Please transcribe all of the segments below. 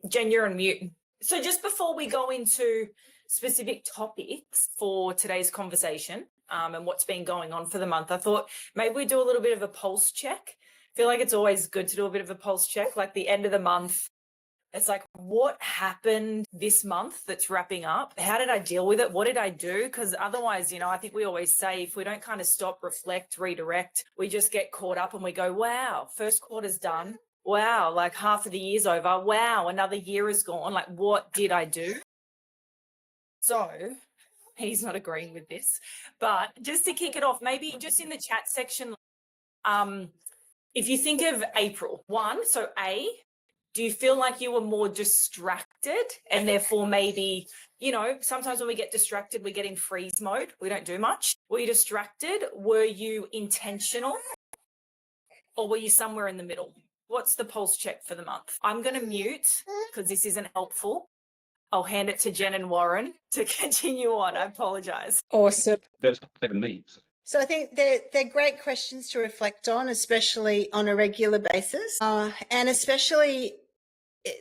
Jen, you're on mute. So just before we go into specific topics for today's conversation and what's been going on for the month, I thought maybe we do a little bit of a pulse check. I feel like it's always good to do a bit of a pulse check, like the end of the month. It's like, what happened this month that's wrapping up? How did I deal with it? What did I do? Because otherwise, you know, I think we always say if we don't kind of stop, reflect, redirect, we just get caught up and we go, wow, first quarter's done. Wow, like half of the year's over. Wow, another year is gone. Like, what did I do? So he's not agreeing with this, but just to kick it off, maybe just in the chat section, if you think of April 1, so A, do you feel like you were more distracted and therefore maybe, you know, sometimes when we get distracted, we get in freeze mode. We don't do much. Were you distracted? Were you intentional? Or were you somewhere in the middle? What's the pulse check for the month? I'm going to mute because this isn't helpful. I'll hand it to Jen and Warren to continue on. I apologize. Awesome. There's 7 minutes. So I think they're great questions to reflect on, especially on a regular basis. And especially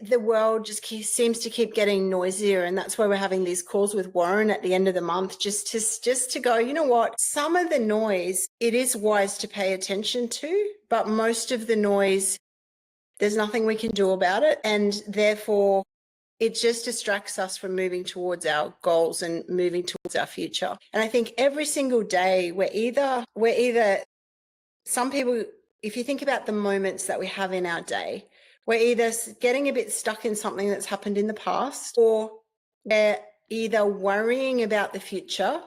the world just seems to keep getting noisier, and that's why we're having these calls with Warren at the end of the month, just to go, you know what, some of the noise, it is wise to pay attention to, but most of the noise, there's nothing we can do about it. And therefore, it just distracts us from moving towards our goals and moving towards our future. And I think every single day we're either some people, if you think about the moments that we have in our day, we're either getting a bit stuck in something that's happened in the past, or we're either worrying about the future,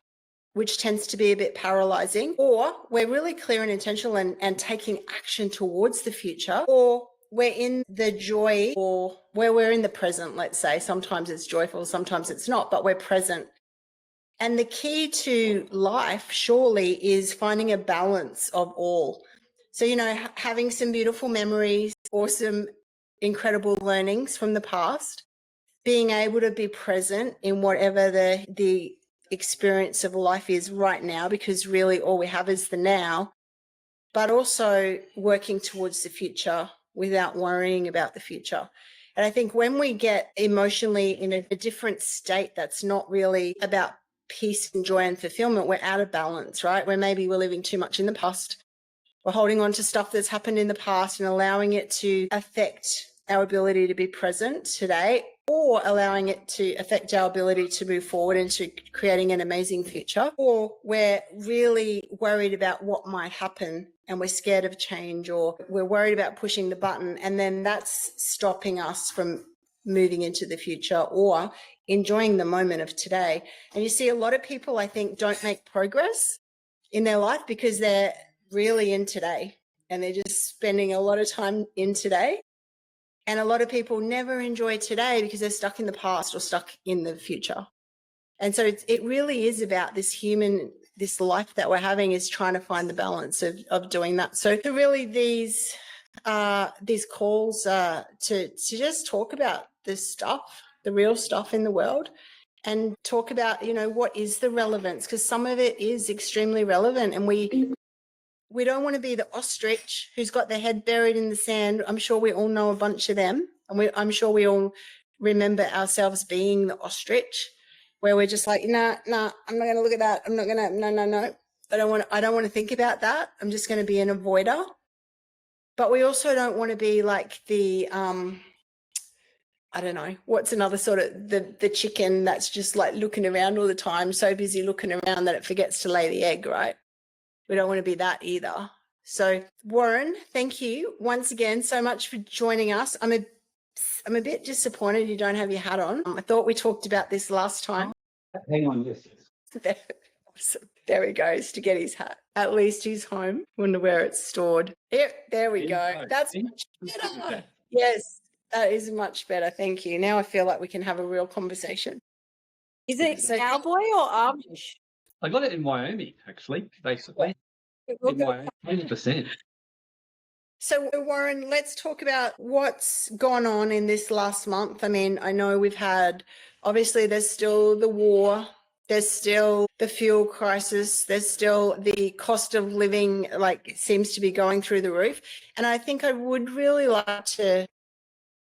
which tends to be a bit paralyzing, or we're really clear and intentional and taking action towards the future, or we're in the joy, or where we're in the present, let's say. Sometimes it's joyful, sometimes it's not, but we're present. And the key to life, surely, is finding a balance of all. So, you know, having some beautiful memories or some incredible learnings from the past, being able to be present in whatever the experience of life is right now, because really all we have is the now, but also working towards the future without worrying about the future. And I think when we get emotionally in a different state that's not really about peace and joy and fulfillment, we're out of balance, right? Where maybe we're living too much in the past. We're holding on to stuff that's happened in the past and allowing it to affect our ability to be present today, or allowing it to affect our ability to move forward into creating an amazing future. Or we're really worried about what might happen and we're scared of change, or we're worried about pushing the button, and then that's stopping us from moving into the future or enjoying the moment of today. And you see a lot of people, I think, don't make progress in their life because they're really in today and they're just spending a lot of time in today. And a lot of people never enjoy today because they're stuck in the past or stuck in the future. And so it really is about this life that we're having is trying to find the balance of doing that. So really these calls to just talk about this stuff, the real stuff in the world, and talk about, you know, what is the relevance, because some of it is extremely relevant, and we don't want to be the ostrich who's got their head buried in the sand. I'm sure we all know a bunch of them, and I'm sure we all remember ourselves being the ostrich, where we're just like, nah, I'm not going to look at that. I'm not going to, no. I don't want to think about that. I'm just going to be an avoider. But we also don't want to be like the, I don't know, what's another sort of the chicken that's just like looking around all the time, so busy looking around that it forgets to lay the egg, right? We don't want to be that either. So Warren, thank you once again so much for joining us. I'm a bit disappointed you don't have your hat on. I thought we talked about this last time. Hang on, yes. There he goes to get his hat. At least he's home. Wonder where it's stored. There we go. That's much better. Yes, that is much better. Thank you. Now I feel like we can have a real conversation. Is it cowboy or Amish? I got it in Wyoming, actually, basically. In Wyoming, 100%. So, Warren, let's talk about what's gone on in this last month. I mean, I know we've had, obviously, there's still the war, there's still the fuel crisis, there's still the cost of living, like, it seems to be going through the roof. And I think I would really like to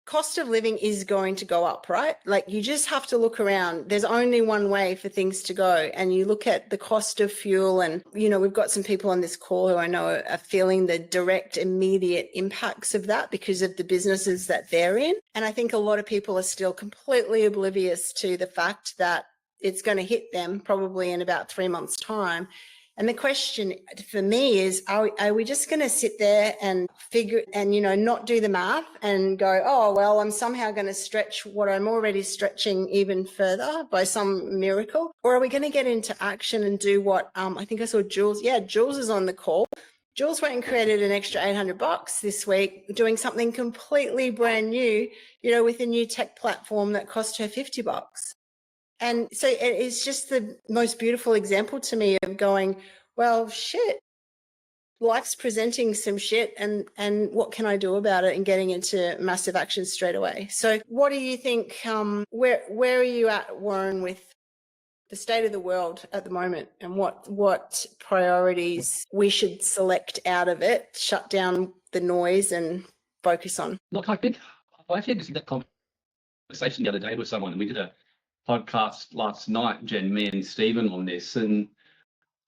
cost of living is going to go up, right? Like you just have to look around. There's only one way for things to go. And you look at the cost of fuel and, you know, we've got some people on this call who I know are feeling the direct, immediate impacts of that because of the businesses that they're in. And I think a lot of people are still completely oblivious to the fact that it's going to hit them probably in about 3 months' time. And the question for me is, are we just going to sit there and figure and, you know, not do the math and go, oh, well, I'm somehow going to stretch what I'm already stretching even further by some miracle? Or are we going to get into action and do what I think I saw Jules. Yeah, Jules is on the call. Jules went and created an extra $800 this week, doing something completely brand new, you know, with a new tech platform that cost her $50. And so it's just the most beautiful example to me of going, well, shit, life's presenting some shit and what can I do about it, and getting into massive action straight away. So what do you think, where are you at, Warren, with the state of the world at the moment, and what priorities we should select out of it, shut down the noise and focus on? Look, I actually had that conversation the other day with someone, and we did a podcast last night, Jen, me and Stephen, on this, and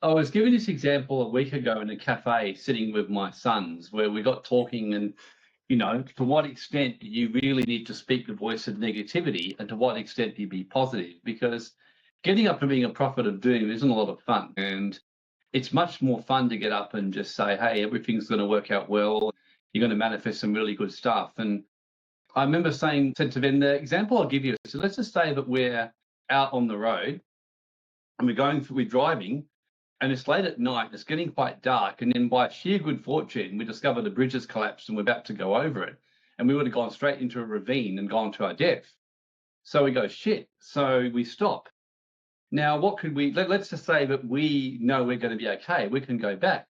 I was giving this example a week ago in a cafe sitting with my sons, where we got talking, and you know, to what extent do you really need to speak the voice of negativity, and to what extent do you be positive? Because getting up and being a prophet of doom isn't a lot of fun, and it's much more fun to get up and just say, hey, everything's going to work out well, you're going to manifest some really good stuff. And I remember said to them, the example I'll give you, so let's just say that we're out on the road and we're driving, and it's late at night, it's getting quite dark, and then by sheer good fortune, we discover the bridge has collapsed and we're about to go over it, and we would have gone straight into a ravine and gone to our death. So we go, shit, so we stop. Now, what could let's just say that we know we're going to be okay, we can go back.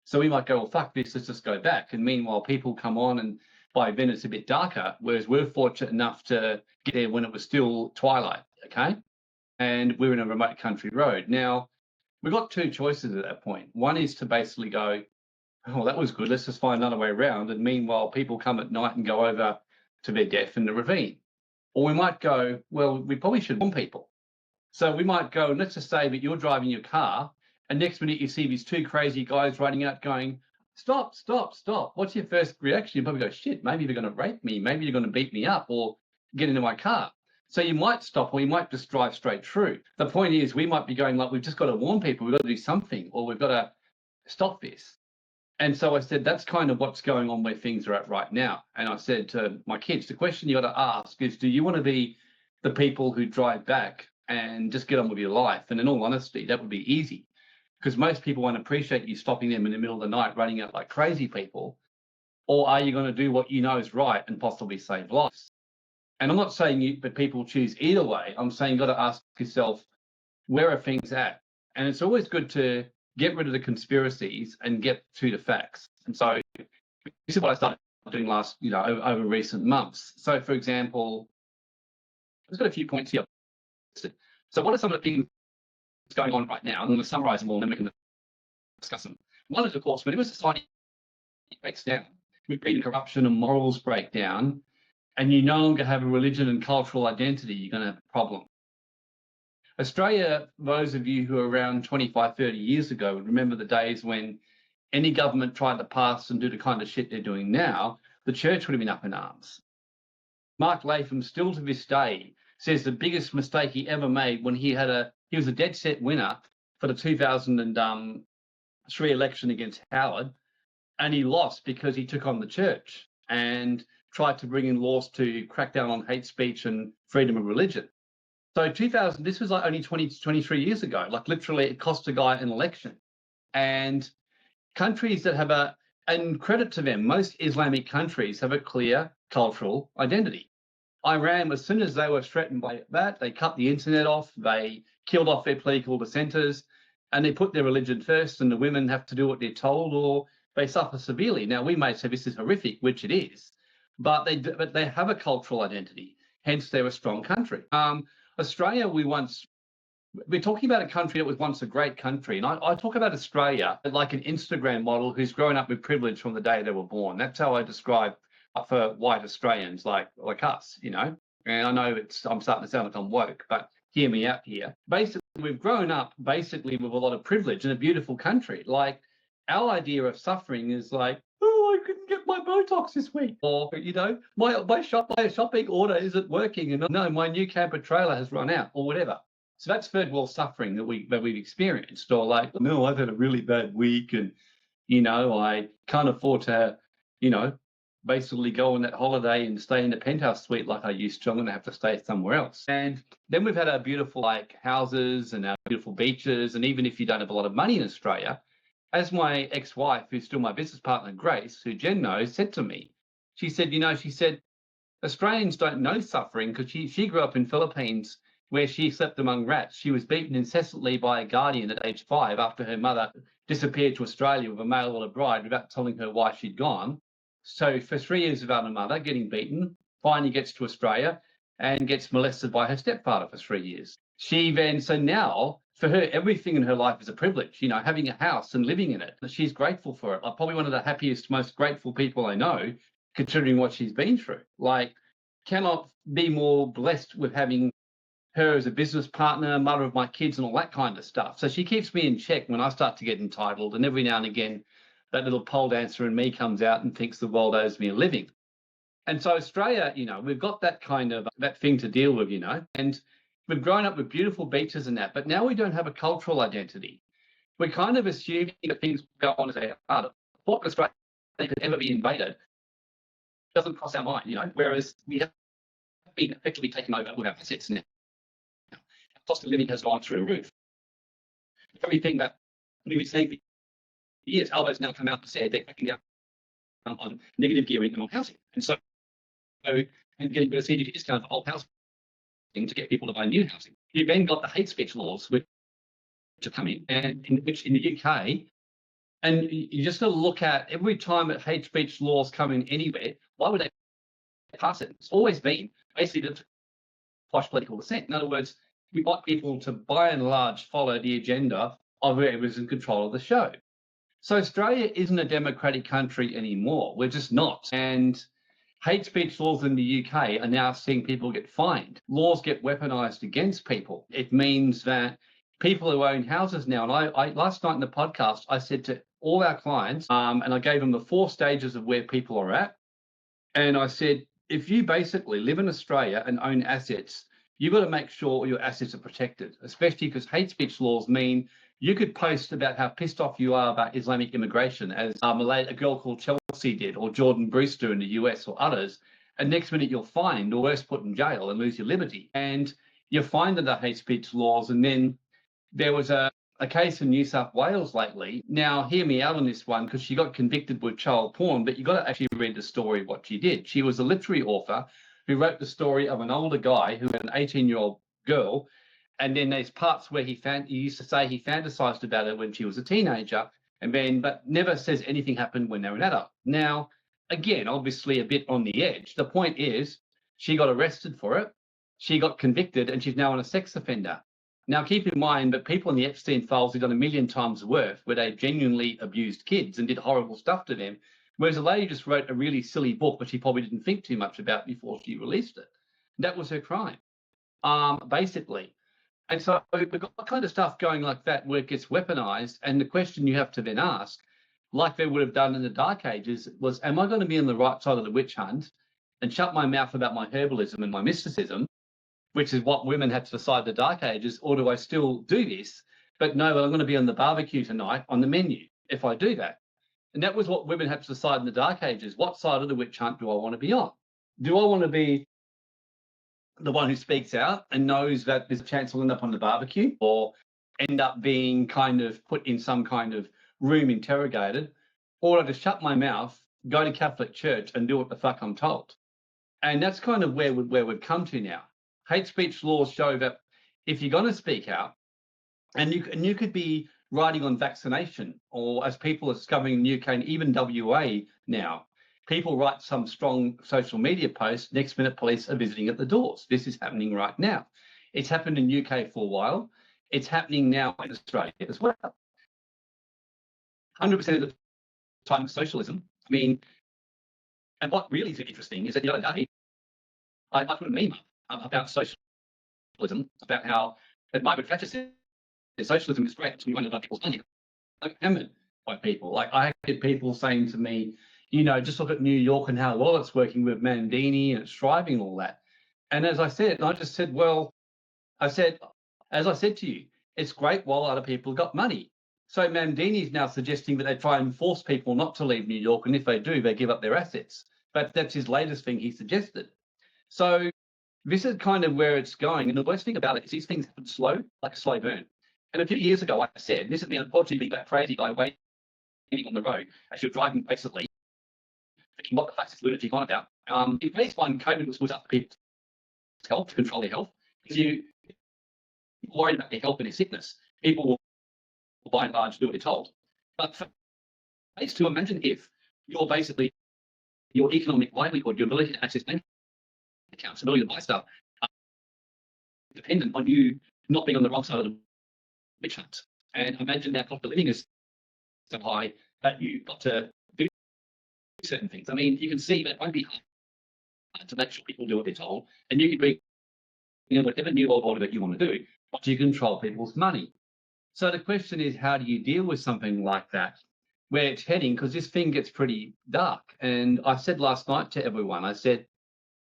So we might go, well, fuck this, let's just go back. And meanwhile, people come on, and by then it's a bit darker, whereas we're fortunate enough to get there when it was still twilight, okay? And we're in a remote country road. Now, we've got two choices at that point. One is to basically go, oh, that was good, let's just find another way around. And meanwhile, people come at night and go over to their death in the ravine. Or we might go, well, we probably should warn people. So we might go, and let's just say that you're driving your car, and next minute you see these two crazy guys riding out going, stop, stop, stop. What's your first reaction? You probably go, shit, maybe they're going to rape me. Maybe you're going to beat me up or get into my car. So you might stop, or you might just drive straight through. The point is, we might be going like, we've just got to warn people, we've got to do something, or we've got to stop this. And so I said, that's kind of what's going on where things are at right now. And I said to my kids, the question you got to ask is, do you want to be the people who drive back and just get on with your life? And in all honesty, that would be easy, because most people won't appreciate you stopping them in the middle of the night, running out like crazy people. Or are you going to do what you know is right and possibly save lives? And I'm not saying but people choose either way. I'm saying you've got to ask yourself, where are things at? And it's always good to get rid of the conspiracies and get to the facts. And so this is what I started doing last, over recent months. So for example, I've got a few points here. So what are some of the things going on right now? I'm going to summarize them all and then we can discuss them. One is, of course, whenever society breaks down, with greed and corruption and morals break down, and you no longer have a religion and cultural identity, you're going to have a problem. Australia, those of you who are around 25, 30 years ago would remember the days when any government tried to pass and do the kind of shit they're doing now, the church would have been up in arms. Mark Latham, still to this day, says the biggest mistake he ever made when he was a dead set winner for the 2003 election against Howard, and he lost because he took on the church and tried to bring in laws to crack down on hate speech and freedom of religion. So this was like only 23 years ago. Like literally it cost a guy an election. And countries that have and credit to them, most Islamic countries have a clear cultural identity. Iran, as soon as they were threatened by that, they cut the internet off, they killed off their political dissenters, and they put their religion first, and the women have to do what they're told or they suffer severely. Now, we may say this is horrific, which it is, but they have a cultural identity, hence they're a strong country. Australia, we're talking about a country that was once a great country. And I talk about Australia like an Instagram model who's grown up with privilege from the day they were born. That's how I describe for white Australians like us, you know. And I know I'm starting to sound like I'm woke, but hear me out here. Basically, we've grown up basically with a lot of privilege in a beautiful country. Like our idea of suffering is like, oh, I couldn't get my Botox this week, or you know, my shopping order isn't working, and no, my new camper trailer has run out, or whatever. So that's third world suffering that we've experienced, or like, no, I've had a really bad week, and you know, I can't afford to, you know, basically go on that holiday and stay in the penthouse suite like I used to. I'm going to have to stay somewhere else. And then we've had our beautiful like houses and our beautiful beaches. And even if you don't have a lot of money in Australia, as my ex-wife, who's still my business partner, Grace, who Jen knows, said to me, she said, you know, she said, Australians don't know suffering because she grew up in Philippines where she slept among rats. She was beaten incessantly by a guardian at age 5 after her mother disappeared to Australia with a mail order bride without telling her why she'd gone. So for 3 years without a mother, getting beaten, finally gets to Australia and gets molested by her stepfather for 3 years. She then, so now for her, everything in her life is a privilege, you know, having a house and living in it. She's grateful for it. Like probably one of the happiest, most grateful people I know, considering what she's been through. Like, cannot be more blessed with having her as a business partner, mother of my kids, and all that kind of stuff. So she keeps me in check when I start to get entitled. And every now and again, that little pole dancer in me comes out and thinks the world owes me a living. And so Australia, you know, we've got that kind of that thing to deal with, you know, and we've grown up with beautiful beaches and that, but now we don't have a cultural identity. We're kind of assuming that things go on as they are. The thought Australia could ever be invaded doesn't cross our mind, you know, whereas we have been effectively taken over with our assets now. Our cost of living has gone through the roof. Everything that we were saying for years, Albo's now come out and said they're backing down on negative gearing and on housing. And so, and getting better CGT discount for old housing to get people to buy new housing. You've then got the hate speech laws which are coming, and which in the UK, and you just got to look at every time that hate speech laws come in anywhere, why would they pass it? It's always been basically to quash political dissent. In other words, we want people to, by and large, follow the agenda of whoever's in control of the show. So Australia isn't a democratic country anymore. We're just not. And hate speech laws in the UK are now seeing people get fined. Laws get weaponized against people. It means that people who own houses now, and I last night in the podcast, I said to all our clients, and I gave them the 4 stages of where people are at. And I said, if you basically live in Australia and own assets, you've got to make sure your assets are protected, especially because hate speech laws mean you could post about how pissed off you are about Islamic immigration, as a girl called Chelsea did, or Jordan Brewster in the US, or others, and next minute you're fined or worse, put in jail and lose your liberty. And you're fined under hate speech laws. And then there was a case in New South Wales lately. Now, hear me out on this one, because she got convicted with child porn, but you've got to actually read the story of what she did. She was a literary author who wrote the story of an older guy who had an 18-year-old girl. And then there's parts where he used to say he fantasized about her when she was a teenager, and then, but never says anything happened when they were an adult. Now, again, obviously a bit on the edge. The point is, she got arrested for it, she got convicted, and she's now a sex offender. Now, keep in mind that people in the Epstein files have done 1 million times worth, where they genuinely abused kids and did horrible stuff to them, whereas a lady just wrote a really silly book, but she probably didn't think too much about before she released it. That was her crime, basically. And so we've got that kind of stuff going like that where it gets weaponized. And the question you have to then ask, like they would have done in the Dark Ages, was, am I going to be on the right side of the witch hunt and shut my mouth about my herbalism and my mysticism, which is what women had to decide in the Dark Ages, or do I still do this? But no, I'm going to be on the barbecue tonight on the menu if I do that. And that was what women had to decide in the Dark Ages. What side of the witch hunt do I want to be on? Do I want to be the one who speaks out and knows that there's a chance I'll end up on the barbecue, or end up being kind of put in some kind of room interrogated, or I just shut my mouth, go to Catholic church and do what the fuck I'm told? And that's kind of where we've come to now. Hate speech laws show that if you're going to speak out, and you could be writing on vaccination, or as people are discovering in the UK and even WA now, people write some strong social media posts, next minute police are visiting at the doors. This is happening right now. It's happened in the UK for a while. It's happening now in Australia as well. 100% of the time, socialism. I mean, And what really is interesting is that the other day, I put a meme up about socialism, about how, as Margaret Thatcher said, socialism is great, we want to people's money. Like, hammered by people. Like, I had people saying to me, just look at New York and how well it's working with Mandini and it's thriving and all that. And as I said, I just said, as I said to you, it's great while other people got money. So Mandini is now suggesting that they try and force people not to leave New York, and if they do, they give up their assets. But that's his latest thing he suggested. So this is kind of where it's going. And the worst thing about it is these things happen slow, like a slow burn. And a few years ago, I said, this is me unfortunately that crazy guy waiting on the road as you're driving basically, thinking what the fuck is this lunatic on about. If phase one, COVID was put up for people's health, to control their health. If you worried about their health and their sickness, people will by and large do what they're told. But for phase two, imagine if you're basically your economic livelihood, your ability to access bank accounts, ability to buy stuff, dependent on you not being on the wrong side of the witch hunt. And imagine that cost of living is so high that you've got to do certain things. I mean, you can see that it won't be hard to make sure people do what they're told, and you can bring whatever new world order that you want to do, but you control people's money. So the question is, how do you deal with something like that, where it's heading? Because this thing gets pretty dark. And I said last night to everyone, I said,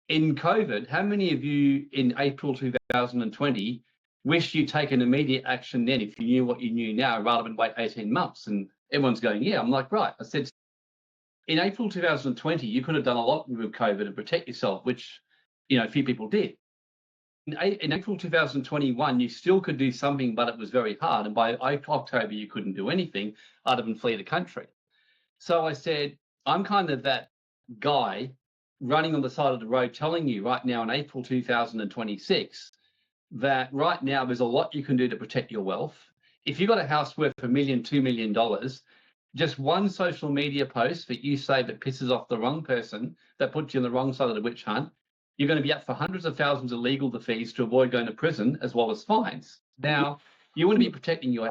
in COVID, how many of you in April 2020 wish you'd taken immediate action then if you knew what you knew now rather than wait 18 months? And everyone's going, yeah. I'm like, right. I said, in April 2020, you could have done a lot with COVID and protect yourself, which, a few people did. In April 2021, you still could do something, but it was very hard. And by October, you couldn't do anything other than flee the country. So I said, I'm kind of that guy running on the side of the road telling you right now in April 2026 that right now there's a lot you can do to protect your wealth. If you've got a house worth $1 million, $2 million, just one social media post that you say that pisses off the wrong person, that puts you on the wrong side of the witch hunt, you're going to be up for hundreds of thousands of legal fees to avoid going to prison as well as fines. Now, you want to be protecting your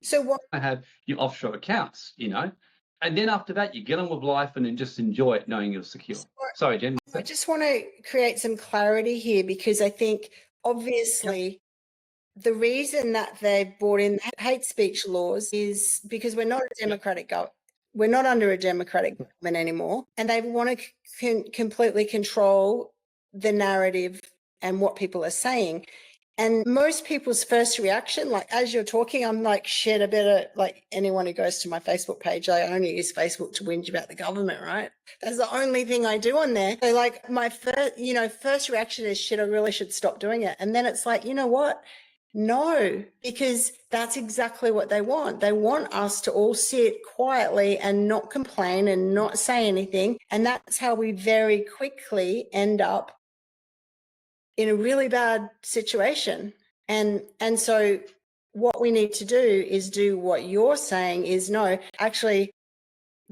So what? have your offshore accounts, and then after that, you get on with life and then just enjoy it knowing you're secure. Sorry, Jen. I just want to create some clarity here, because I think obviously the reason that they've brought in hate speech laws is because we're not a democratic government. We're not under a democratic government anymore, and they want to completely control the narrative and what people are saying. And most people's first reaction, like as you're talking, I'm like, shit, I better, like anyone who goes to my Facebook page, I only use Facebook to whinge about the government, right? That's the only thing I do on there. So like my first reaction is, shit, I really should stop doing it. And then it's like, you know what? No, because that's exactly what they want. They want us to all sit quietly and not complain and not say anything. And that's how we very quickly end up in a really bad situation. And so what we need to do is do what you're saying is, no, actually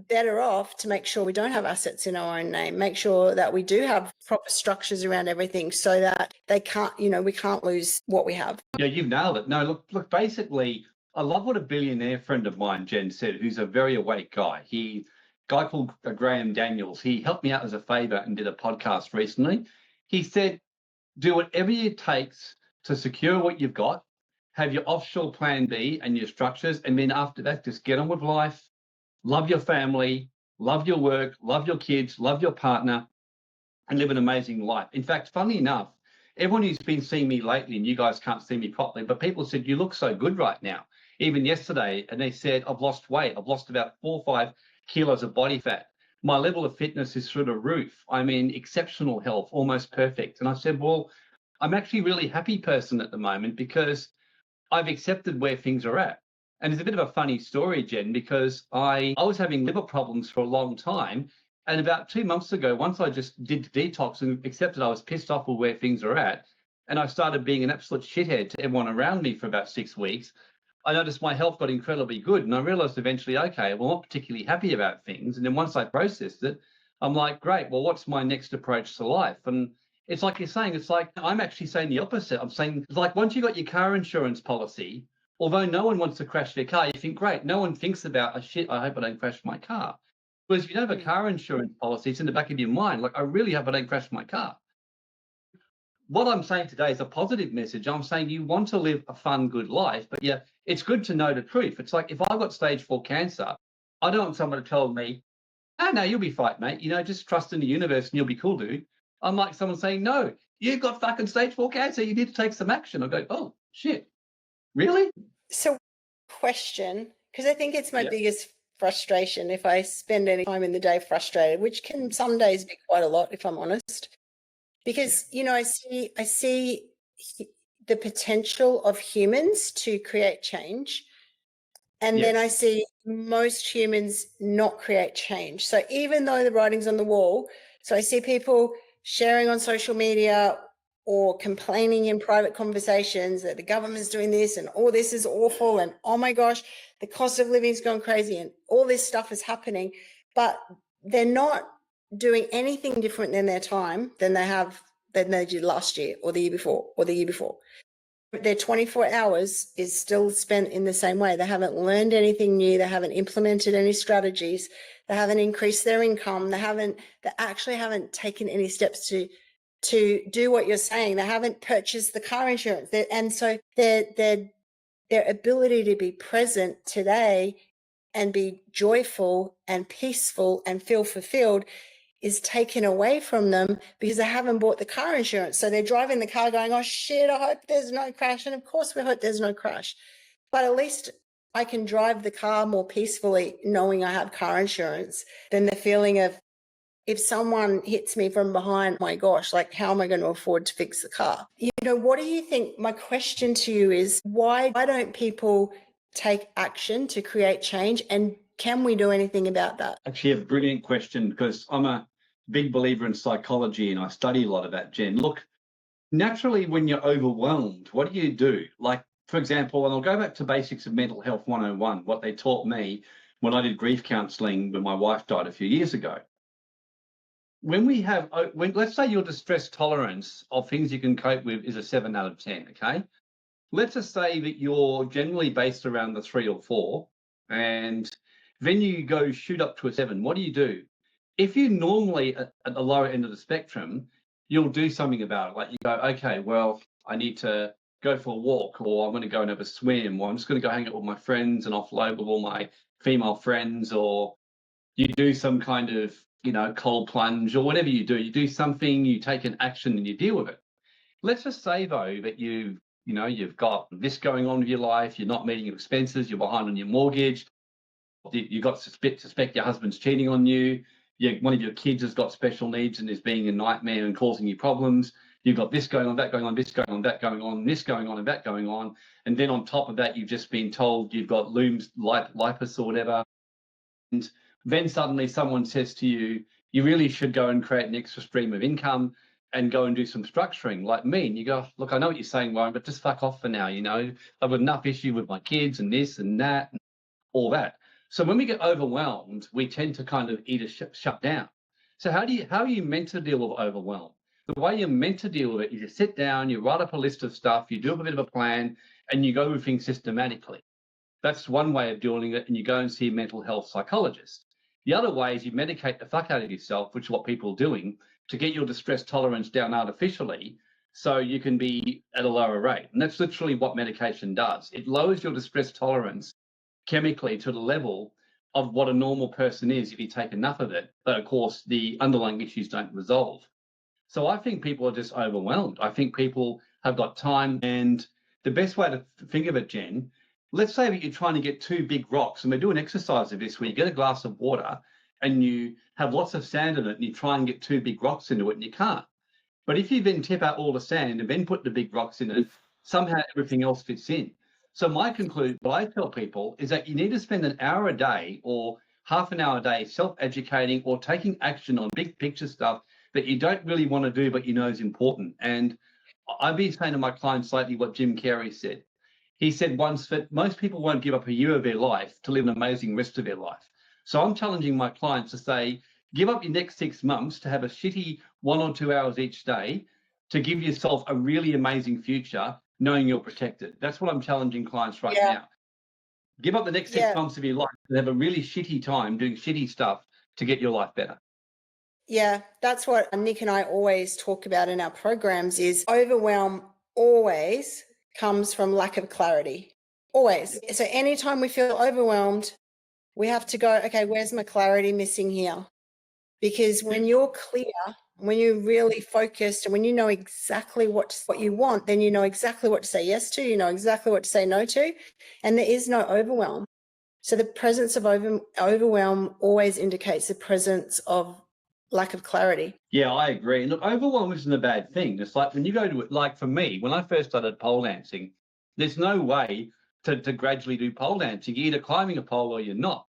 better off to make sure we don't have assets in our own name, make sure that we do have proper structures around everything so that they can't, we can't lose what we have. Yeah, you've nailed it. No, look, basically, I love what a billionaire friend of mine, Jen, said, who's a very awake guy. Guy called Graham Daniels, he helped me out as a favor and did a podcast recently. He said, do whatever it takes to secure what you've got, have your offshore plan B and your structures, and then after that, just get on with life, love your family, love your work, love your kids, love your partner, and live an amazing life. In fact, funnily enough, everyone who's been seeing me lately, and you guys can't see me properly, but people said, you look so good right now. Even yesterday, and they said, I've lost weight. I've lost about 4 or 5 kilos of body fat. My level of fitness is through the roof. I'm in exceptional health, almost perfect. And I said, well, I'm actually a really happy person at the moment because I've accepted where things are at. And it's a bit of a funny story, Jen, because I was having liver problems for a long time. And about 2 months ago, once I just did the detox and accepted I was pissed off with where things are at, and I started being an absolute shithead to everyone around me for about 6 weeks, I noticed my health got incredibly good. And I realized eventually, okay, well, I'm not particularly happy about things. And then once I processed it, I'm like, great, well, what's my next approach to life? And it's like you're saying, it's like, I'm actually saying the opposite. I'm saying, it's like once you got your car insurance policy, although no one wants to crash their car, you think, great, no one thinks about, shit, I hope I don't crash my car. Whereas if you don't have a car insurance policy, it's in the back of your mind, like, I really hope I don't crash my car. What I'm saying today is a positive message. I'm saying you want to live a fun, good life, but yeah, it's good to know the truth. It's like if I've got stage 4 cancer, I don't want someone to tell me, "Oh, no, you'll be fine, mate. Just trust in the universe and you'll be cool, dude." I'm like someone saying, "No, you've got fucking stage 4 cancer. You need to take some action." I go, "Oh, shit. Really?" So, question, because I think it's my Yeah. biggest frustration if I spend any time in the day frustrated, which can some days be quite a lot, if I'm honest. Because I see the potential of humans to create change, and then I see most humans not create change. So even though the writing's on the wall, so I see people sharing on social media or complaining in private conversations that the government's doing this and all this is awful and oh my gosh, the cost of living's gone crazy and all this stuff is happening, but they're not doing anything different in their time than they did last year or the year before or the year before. Their 24 hours is still spent in the same way. They haven't learned anything new. They haven't implemented any strategies. They haven't increased their income. They actually haven't taken any steps to do what you're saying. They haven't purchased the car insurance. And so their ability to be present today and be joyful and peaceful and feel fulfilled is taken away from them because they haven't bought the car insurance. So they're driving the car going, oh shit, I hope there's no crash. And of course we hope there's no crash, but at least I can drive the car more peacefully knowing I have car insurance than the feeling of if someone hits me from behind, my gosh, like how am I going to afford to fix the car? What do you think? My question to you is why don't people take action to create change, and can we do anything about that? Actually, a brilliant question, because I'm a big believer in psychology and I study a lot of that, Jen. Look, naturally, when you're overwhelmed, what do? Like, for example, and I'll go back to basics of mental health 101, what they taught me when I did grief counseling when my wife died a few years ago. Let's say your distress tolerance of things you can cope with is a 7 out of 10, okay? Let's just say that you're generally based around the 3 or 4, and then you go shoot up to a 7. What do? If you're normally at the lower end of the spectrum, you'll do something about it. Like you go, okay, well, I need to go for a walk, or I'm going to go and have a swim, or I'm just going to go hang out with my friends and offload with all my female friends, or you do some kind of, cold plunge, or whatever you do something, you take an action and you deal with it. Let's just say though that you've got this going on with your life, you're not meeting your expenses, you're behind on your mortgage, you've got suspect your husband's cheating on you, one of your kids has got special needs and is being a nightmare and causing you problems, you've got this going on, that going on, this going on, that going on, this going on, and that going on, and then on top of that, you've just been told you've got lupus or whatever, and then suddenly someone says to you, you really should go and create an extra stream of income and go and do some structuring like me. And you go, look, I know what you're saying, Warren, but just fuck off for now. I've got enough issue with my kids and this and that and all that. So when we get overwhelmed, we tend to kind of either shut down. So how are you meant to deal with overwhelm? The way you're meant to deal with it is you sit down, you write up a list of stuff, you do a bit of a plan, and you go with things systematically. That's one way of doing it, and you go and see a mental health psychologist. The other way is you medicate the fuck out of yourself, which is what people are doing, to get your distress tolerance down artificially so you can be at a lower rate. And that's literally what medication does. It lowers your distress tolerance chemically to the level of what a normal person is if you take enough of it. But of course, the underlying issues don't resolve. So I think people are just overwhelmed. I think people have got time. And the best way to think of it, Jen, let's say that you're trying to get 2 big rocks, and we do an exercise of this where you get a glass of water and you have lots of sand in it and you try and get 2 big rocks into it and you can't. But if you then tip out all the sand and then put the big rocks in it, somehow everything else fits in. So what I tell people is that you need to spend an hour a day or half an hour a day self-educating or taking action on big picture stuff that you don't really want to do but you know is important. And I've been saying to my clients lately what Jim Carrey said. He said once that most people won't give up a year of their life to live an amazing rest of their life. So I'm challenging my clients to say, give up your next 6 months to have a shitty 1 or 2 hours each day to give yourself a really amazing future, knowing you're protected. That's what I'm challenging clients now. Give up the next 6 months of your life and have a really shitty time doing shitty stuff to get your life better. Yeah, that's what Nick and I always talk about in our programs is overwhelm always comes from lack of clarity. Always. So anytime we feel overwhelmed, we have to go, okay, where's my clarity missing here? Because when you're clear, when you're really focused and when you know exactly what you want, then you know exactly what to say yes to, you know exactly what to say no to, and there is no overwhelm. So the presence of overwhelm always indicates the presence of lack of clarity. Yeah, I agree. And look, overwhelm isn't a bad thing. It's like when you go to it, like for me, when I first started pole dancing, there's no way to gradually do pole dancing. You're either climbing a pole or you're not.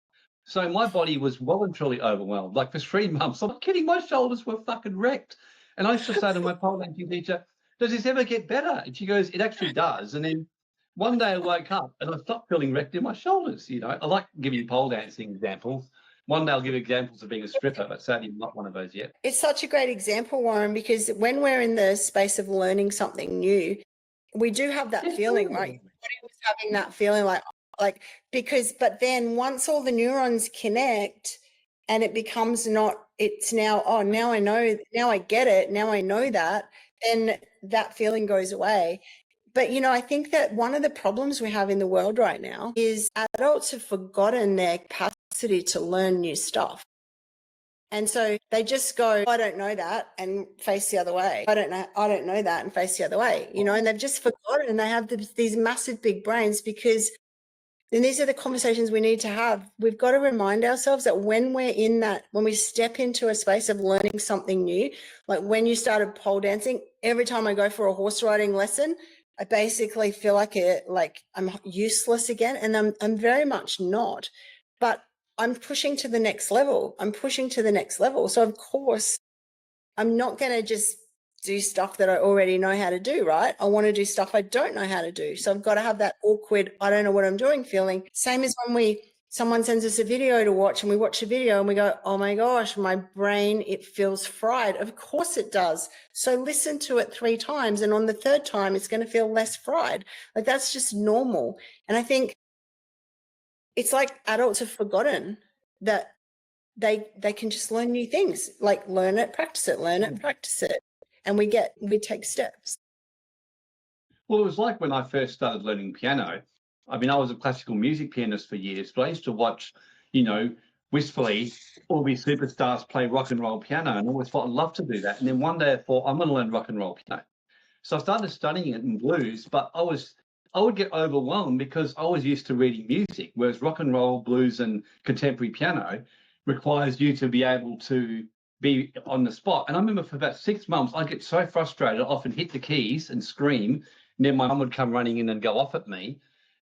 So my body was well and truly overwhelmed. Like for 3 months, I'm not kidding, my shoulders were fucking wrecked. And I used to say to my pole dancing teacher, does this ever get better? And she goes, it actually does. And then one day I woke up and I stopped feeling wrecked in my shoulders. You know, I like giving pole dancing examples. One day I'll give examples of being a stripper, but sadly I'm not one of those yet. It's such a great example, Warren, because when we're in the space of learning something new, we do have that feeling, right? Your body was having that feeling like, because, but then once all the neurons connect and it becomes it's now, oh, now I know, now I get it, now I know that, then that feeling goes away. But, you know, I think that one of the problems we have in the world right now is adults have forgotten their capacity to learn new stuff. And so they just go, I don't know that, and face the other way. I don't know that, and face the other way, you know, and they've just forgotten, and they have these massive big brains because then these are the conversations we need to have. We've got to remind ourselves that when we step into a space of learning something new, like when you started pole dancing, every time I go for a horse riding lesson, I basically feel like I'm useless again. And I'm very much not, but I'm pushing to the next level. So of course, I'm not going to just do stuff that I already know how to do, right? I want to do stuff I don't know how to do. So I've got to have that awkward, I don't know what I'm doing feeling. Same as when someone sends us a video to watch and we watch a video and we go, oh my gosh, my brain, it feels fried. Of course it does. So listen to it 3 times. And on the 3rd time, it's going to feel less fried. Like that's just normal. And I think it's like adults have forgotten that they can just learn new things, like learn it, practice it, learn it, practice it. And we take steps. Well, it was like when I first started learning piano. I mean, I was a classical music pianist for years, but I used to watch, you know, wistfully all these superstars play rock and roll piano, and I always thought I'd love to do that. And then one day I thought, I'm going to learn rock and roll piano. So I started studying it in blues, but I would get overwhelmed because I was used to reading music, whereas rock and roll, blues, and contemporary piano requires you to be able to be on the spot. And I remember for about 6 months, I'd get so frustrated, I'd often hit the keys and scream, and then my mum would come running in and go off at me.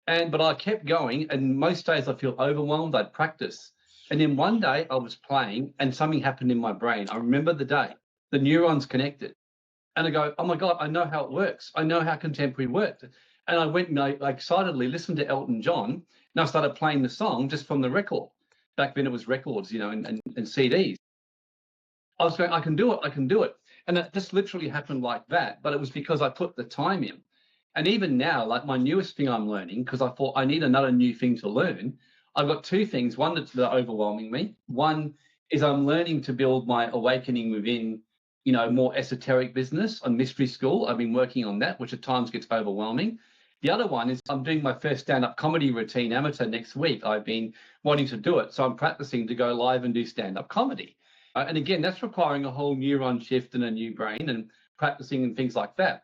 But I kept going, and most days I feel overwhelmed. I'd practice. And then one day I was playing and something happened in my brain. I remember the day, the neurons connected. And I go, oh my God, I know how it works. I know how contemporary works. And I went and I excitedly listened to Elton John, and I started playing the song just from the record. Back then it was records, you know, and CDs. I was going, I can do it. And it just literally happened like that. But it was because I put the time in. And even now, like my newest thing I'm learning, because I thought I need another new thing to learn, I've got 2 things. One that's overwhelming me. One is I'm learning to build my awakening within, you know, more esoteric business on mystery school. I've been working on that, which at times gets overwhelming. The other one is I'm doing my first stand-up comedy routine amateur next week. I've been wanting to do it. So I'm practicing to go live and do stand-up comedy. And again, that's requiring a whole neuron shift and a new brain and practicing and things like that.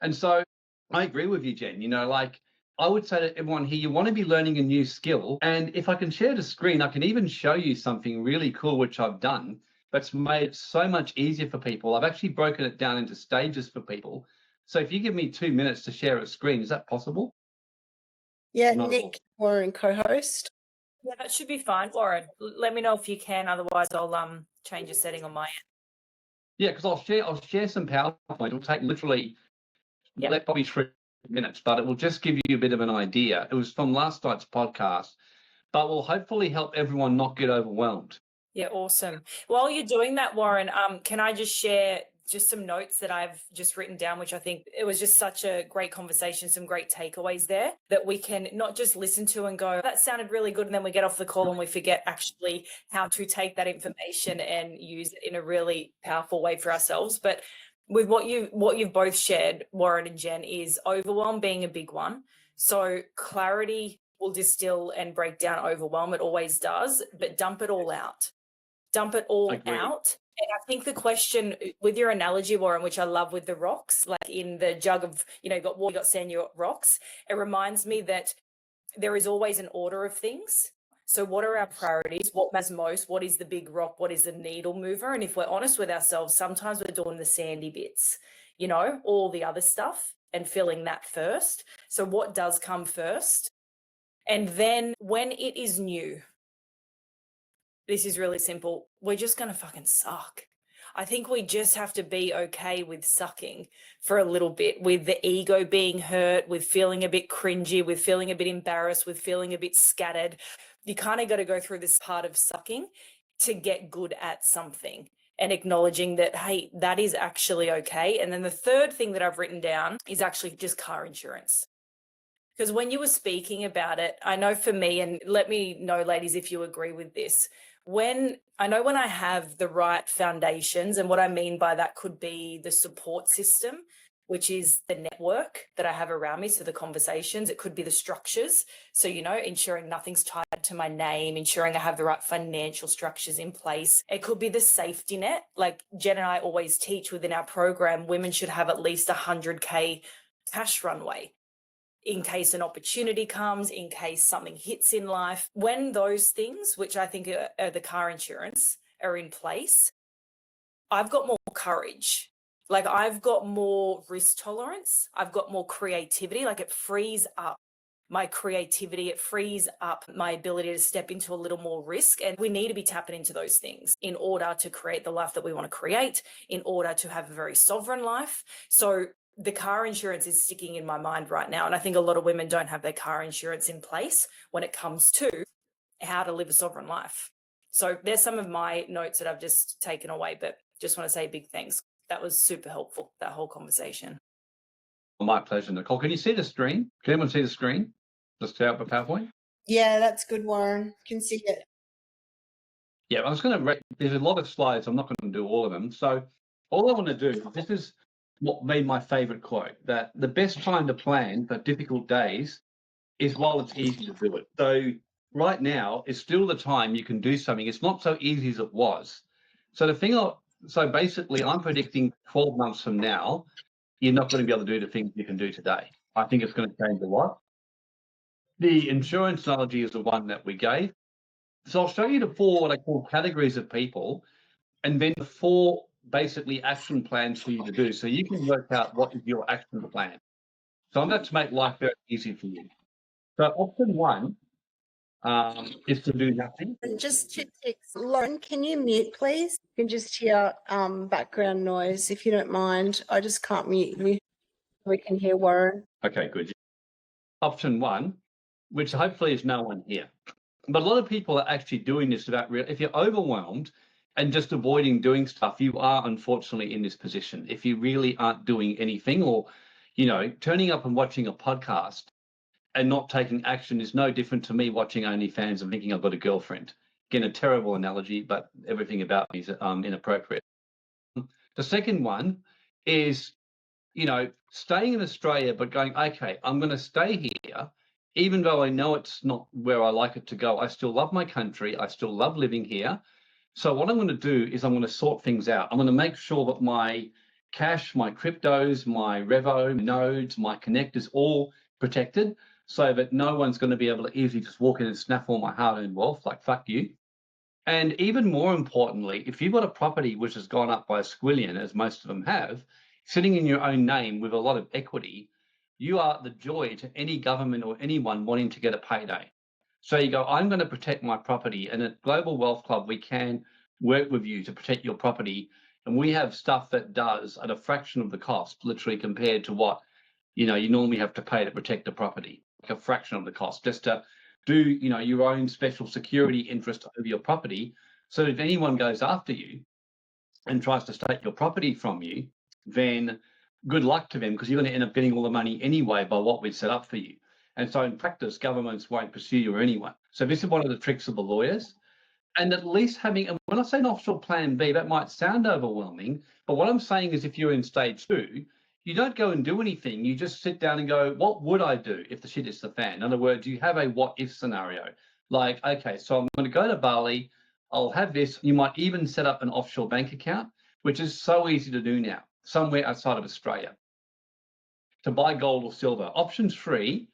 And so I agree with you, Jen. You know, like I would say to everyone here, you want to be learning a new skill. And if I can share the screen, I can even show you something really cool, which I've done, that's made it so much easier for people. I've actually broken it down into stages for people. So if you give me 2 minutes to share a screen, is that possible? Yeah, Nick, Warren, co-host. Yeah, that should be fine, Warren. Let me know if you can. Otherwise, I'll change a setting on my end. Yeah, because I'll share some PowerPoint. It'll take literally probably 3 minutes, but it will just give you a bit of an idea. It was from last night's podcast, but will hopefully help everyone not get overwhelmed. Yeah, awesome. While you're doing that, Warren, can I just share just some notes that I've just written down, which I think it was just such a great conversation, some great takeaways there that we can not just listen to and go, that sounded really good. And then we get off the call and we forget actually how to take that information and use it in a really powerful way for ourselves. But with what you've both shared, Warren and Jen, is overwhelm being a big one. So clarity will distill and break down overwhelm. It always does, but dump it all out. Dump it all out. And I think the question with your analogy, Warren, which I love with the rocks, like in the jug of, you got water, you got sand, you got rocks. It reminds me that there is always an order of things. So what are our priorities? What matters most? What is the big rock? What is the needle mover? And if we're honest with ourselves, sometimes we're doing the sandy bits, all the other stuff and filling that first. So what does come first? And then when it is new, this is really simple. We're just going to fucking suck. I think we just have to be okay with sucking for a little bit, with the ego being hurt, with feeling a bit cringy, with feeling a bit embarrassed, with feeling a bit scattered. You kind of got to go through this part of sucking to get good at something and acknowledging that, hey, that is actually okay. And then the third thing that I've written down is actually just car insurance. Because when you were speaking about it, I know for me, and let me know, ladies, if you agree with this, when I have the right foundations, and what I mean by that could be the support system, which is the network that I have around me. So the conversations, it could be the structures. So, ensuring nothing's tied to my name, ensuring I have the right financial structures in place. It could be the safety net. Like Jen and I always teach within our program, women should have at least 100K cash runway in case an opportunity comes, in case something hits in life. When those things, which I think are the car insurance, are in place, I've got more courage. Like I've got more risk tolerance. I've got more creativity. Like it frees up my creativity. It frees up my ability to step into a little more risk. And we need to be tapping into those things in order to create the life that we want to create, in order to have a very sovereign life. So the car insurance is sticking in my mind right now. And I think a lot of women don't have their car insurance in place when it comes to how to live a sovereign life. So there's some of my notes that I've just taken away, but just want to say big thanks. That was super helpful, that whole conversation. My pleasure, Nicole. Can you see the screen? Can anyone see the screen? Just out the PowerPoint? Yeah, that's good, Warren. Can see it. Yeah, I was going to, there's a lot of slides. I'm not going to do all of them. So all I want to do, this is what made my favorite quote, that the best time to plan for difficult days is while it's easy to do it. So right now is still the time you can do something. It's not so easy as it was. So so basically I'm predicting 12 months from now, you're not going to be able to do the things you can do today. I think it's going to change a lot. The insurance analogy is the one that we gave. So I'll show you the 4 what I call categories of people, and then the 4 basically action plans for you to do. So you can work out what is your action plan. So I'm going to make life very easy for you. So option 1 is to do nothing. Just 2 ticks. Lauren, can you mute, please? You can just hear background noise, if you don't mind. I just can't mute you. We can hear Warren. Okay, good. Option 1, which hopefully is no one here. But a lot of people are actually doing this without if you're overwhelmed and just avoiding doing stuff, you are unfortunately in this position. If you really aren't doing anything, or, turning up and watching a podcast and not taking action is no different to me watching OnlyFans and thinking I've got a girlfriend. Again, a terrible analogy, but everything about me is inappropriate. The second one is, staying in Australia, but going, okay, I'm going to stay here, even though I know it's not where I like it to go. I still love my country. I still love living here. So what I'm going to do is I'm going to sort things out. I'm going to make sure that my cash, my cryptos, my Revo, nodes, my connectors, all protected, so that no one's going to be able to easily just walk in and snap all my hard-earned wealth, like fuck you. And even more importantly, if you've got a property which has gone up by a squillion, as most of them have, sitting in your own name with a lot of equity, you are the joy to any government or anyone wanting to get a payday. So you go, I'm going to protect my property. And at Global Wealth Club, we can work with you to protect your property. And we have stuff that does at a fraction of the cost, literally compared to what, you normally have to pay to protect the property, like a fraction of the cost, just to do, your own special security interest over your property. So if anyone goes after you, and tries to take your property from you, then good luck to them, because you're going to end up getting all the money anyway by what we've set up for you. And so in practice, governments won't pursue you anyway. So this is one of the tricks of the lawyers. And at least having, and when I say an offshore plan B, that might sound overwhelming, but what I'm saying is if you're in stage 2, you don't go and do anything. You just sit down and go, what would I do if the shit hits the fan? In other words, you have a what if scenario. Like, okay, so I'm going to go to Bali. I'll have this. You might even set up an offshore bank account, which is so easy to do now, somewhere outside of Australia, to buy gold or silver. Option 3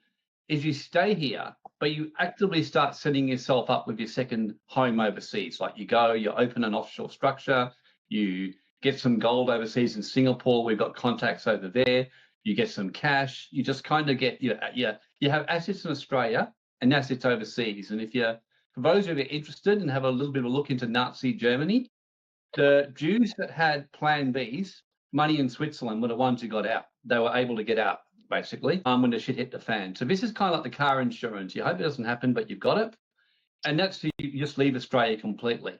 is you stay here, but you actively start setting yourself up with your second home overseas. Like you go, you open an offshore structure, you get some gold overseas in Singapore. We've got contacts over there. You get some cash. You just kind of get, you have assets in Australia and assets overseas. And for those of you who are interested and have a little bit of a look into Nazi Germany, the Jews that had Plan Bs, money in Switzerland, were the ones who got out. They were able to get out, basically, when the shit hit the fan. So this is kind of like the car insurance. You hope it doesn't happen, but you've got it. And that's you just leave Australia completely.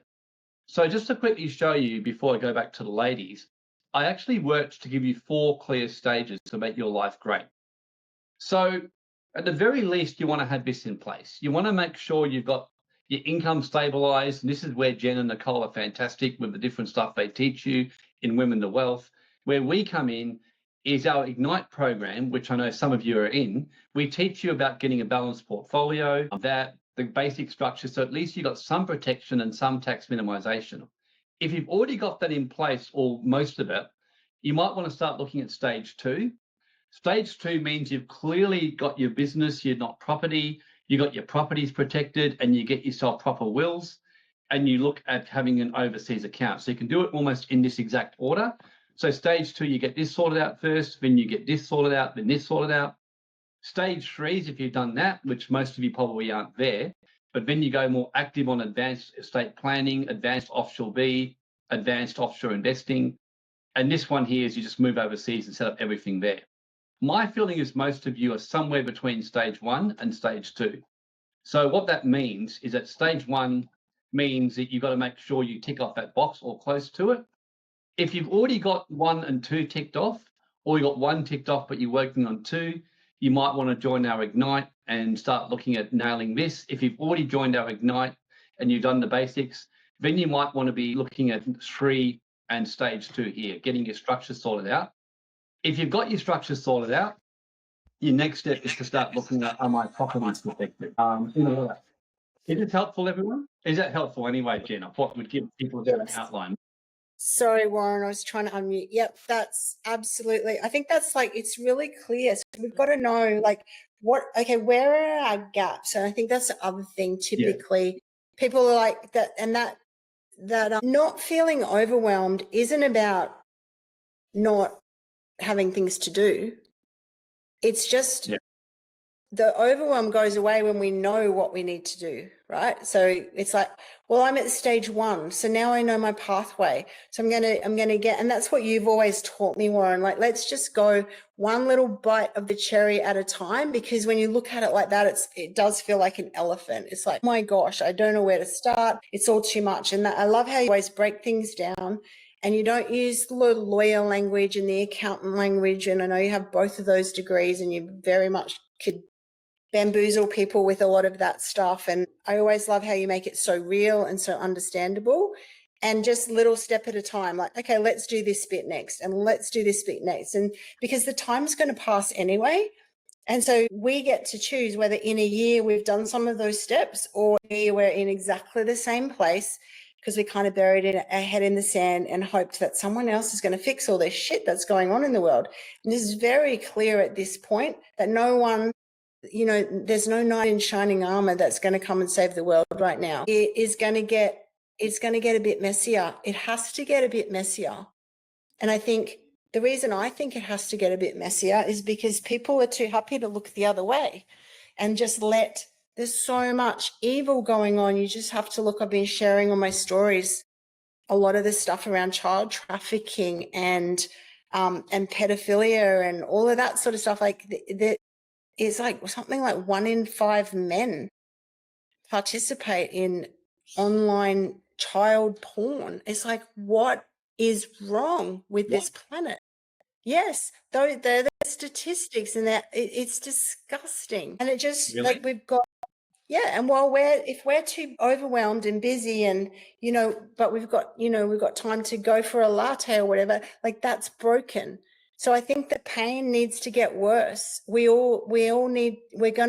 So just to quickly show you, before I go back to the ladies, I actually worked to give you 4 clear stages to make your life great. So at the very least, you want to have this in place. You want to make sure you've got your income stabilized. And this is where Jen and Nicole are fantastic with the different stuff they teach you in Women to Wealth. Where we come in is our Ignite program, which I know some of you are in. We teach you about getting a balanced portfolio, the basic structure, so at least you've got some protection and some tax minimization. If you've already got that in place, or most of it, you might want to start looking at stage 2. Stage 2 means you've clearly got your business, you're not property, you got your properties protected, and you get yourself proper wills, and you look at having an overseas account. So you can do it almost in this exact order. So stage 2, you get this sorted out first, then you get this sorted out, then this sorted out. Stage 3 is if you've done that, which most of you probably aren't there, but then you go more active on advanced estate planning, advanced offshore B, advanced offshore investing. And this one here is you just move overseas and set up everything there. My feeling is most of you are somewhere between stage 1 and stage 2. So what that means is that stage 1 means that you've got to make sure you tick off that box or close to it. If you've already got 1 and 2 ticked off, or you've got 1 ticked off but you're working on 2, you might want to join our Ignite and start looking at nailing this. If you've already joined our Ignite and you've done the basics, then you might want to be looking at 3 and stage 2 here, getting your structure sorted out. If you've got your structure sorted out, your next step is to start looking at, are my properties protected? Is it helpful, everyone? Is that helpful anyway, Jen? I thought we'd give people a bit of an outline. Sorry, Warren, I was trying to unmute. Yep, that's absolutely. I think that's it's really clear. So we've got to know where are our gaps? And I think that's the other thing. Typically, people are like that, and that not feeling overwhelmed isn't about not having things to do. It's just the overwhelm goes away when we know what we need to do, right? So it's like, well, I'm at stage 1, so now I know my pathway. So I'm gonna get, and that's what you've always taught me, Warren. Let's just go one little bite of the cherry at a time, because when you look at it like that, it does feel like an elephant. It's like, oh my gosh, I don't know where to start. It's all too much. And I love how you always break things down. And you don't use the lawyer language and the accountant language. And I know you have both of those degrees, and you very much could bamboozle people with a lot of that stuff. And I always love how you make it so real and so understandable, and just little step at a time. Like, okay, let's do this bit next, and let's do this bit next. And because the time's going to pass anyway. And so we get to choose whether in a year we've done some of those steps, or we're in exactly the same place because we kind of buried our head in the sand and hoped that someone else is going to fix all this shit that's going on in the world. And this is very clear at this point that no one, there's no knight in shining armor that's going to come and save the world right now. It's going to get a bit messier. It has to get a bit messier. And I think the reason I think it has to get a bit messier is because people are too happy to look the other way and just there's so much evil going on. You just have to look. I've been sharing on my stories a lot of the stuff around child trafficking and pedophilia and all of that sort of stuff. It's like something like 1 in 5 men participate in online child porn. It's like, what is wrong with this planet. Yes, they're the statistics, and it's disgusting. And it just like we've got and while if we're too overwhelmed and busy and but we've got time to go for a latte or whatever, like that's broken. So I think the pain needs to get worse. We're going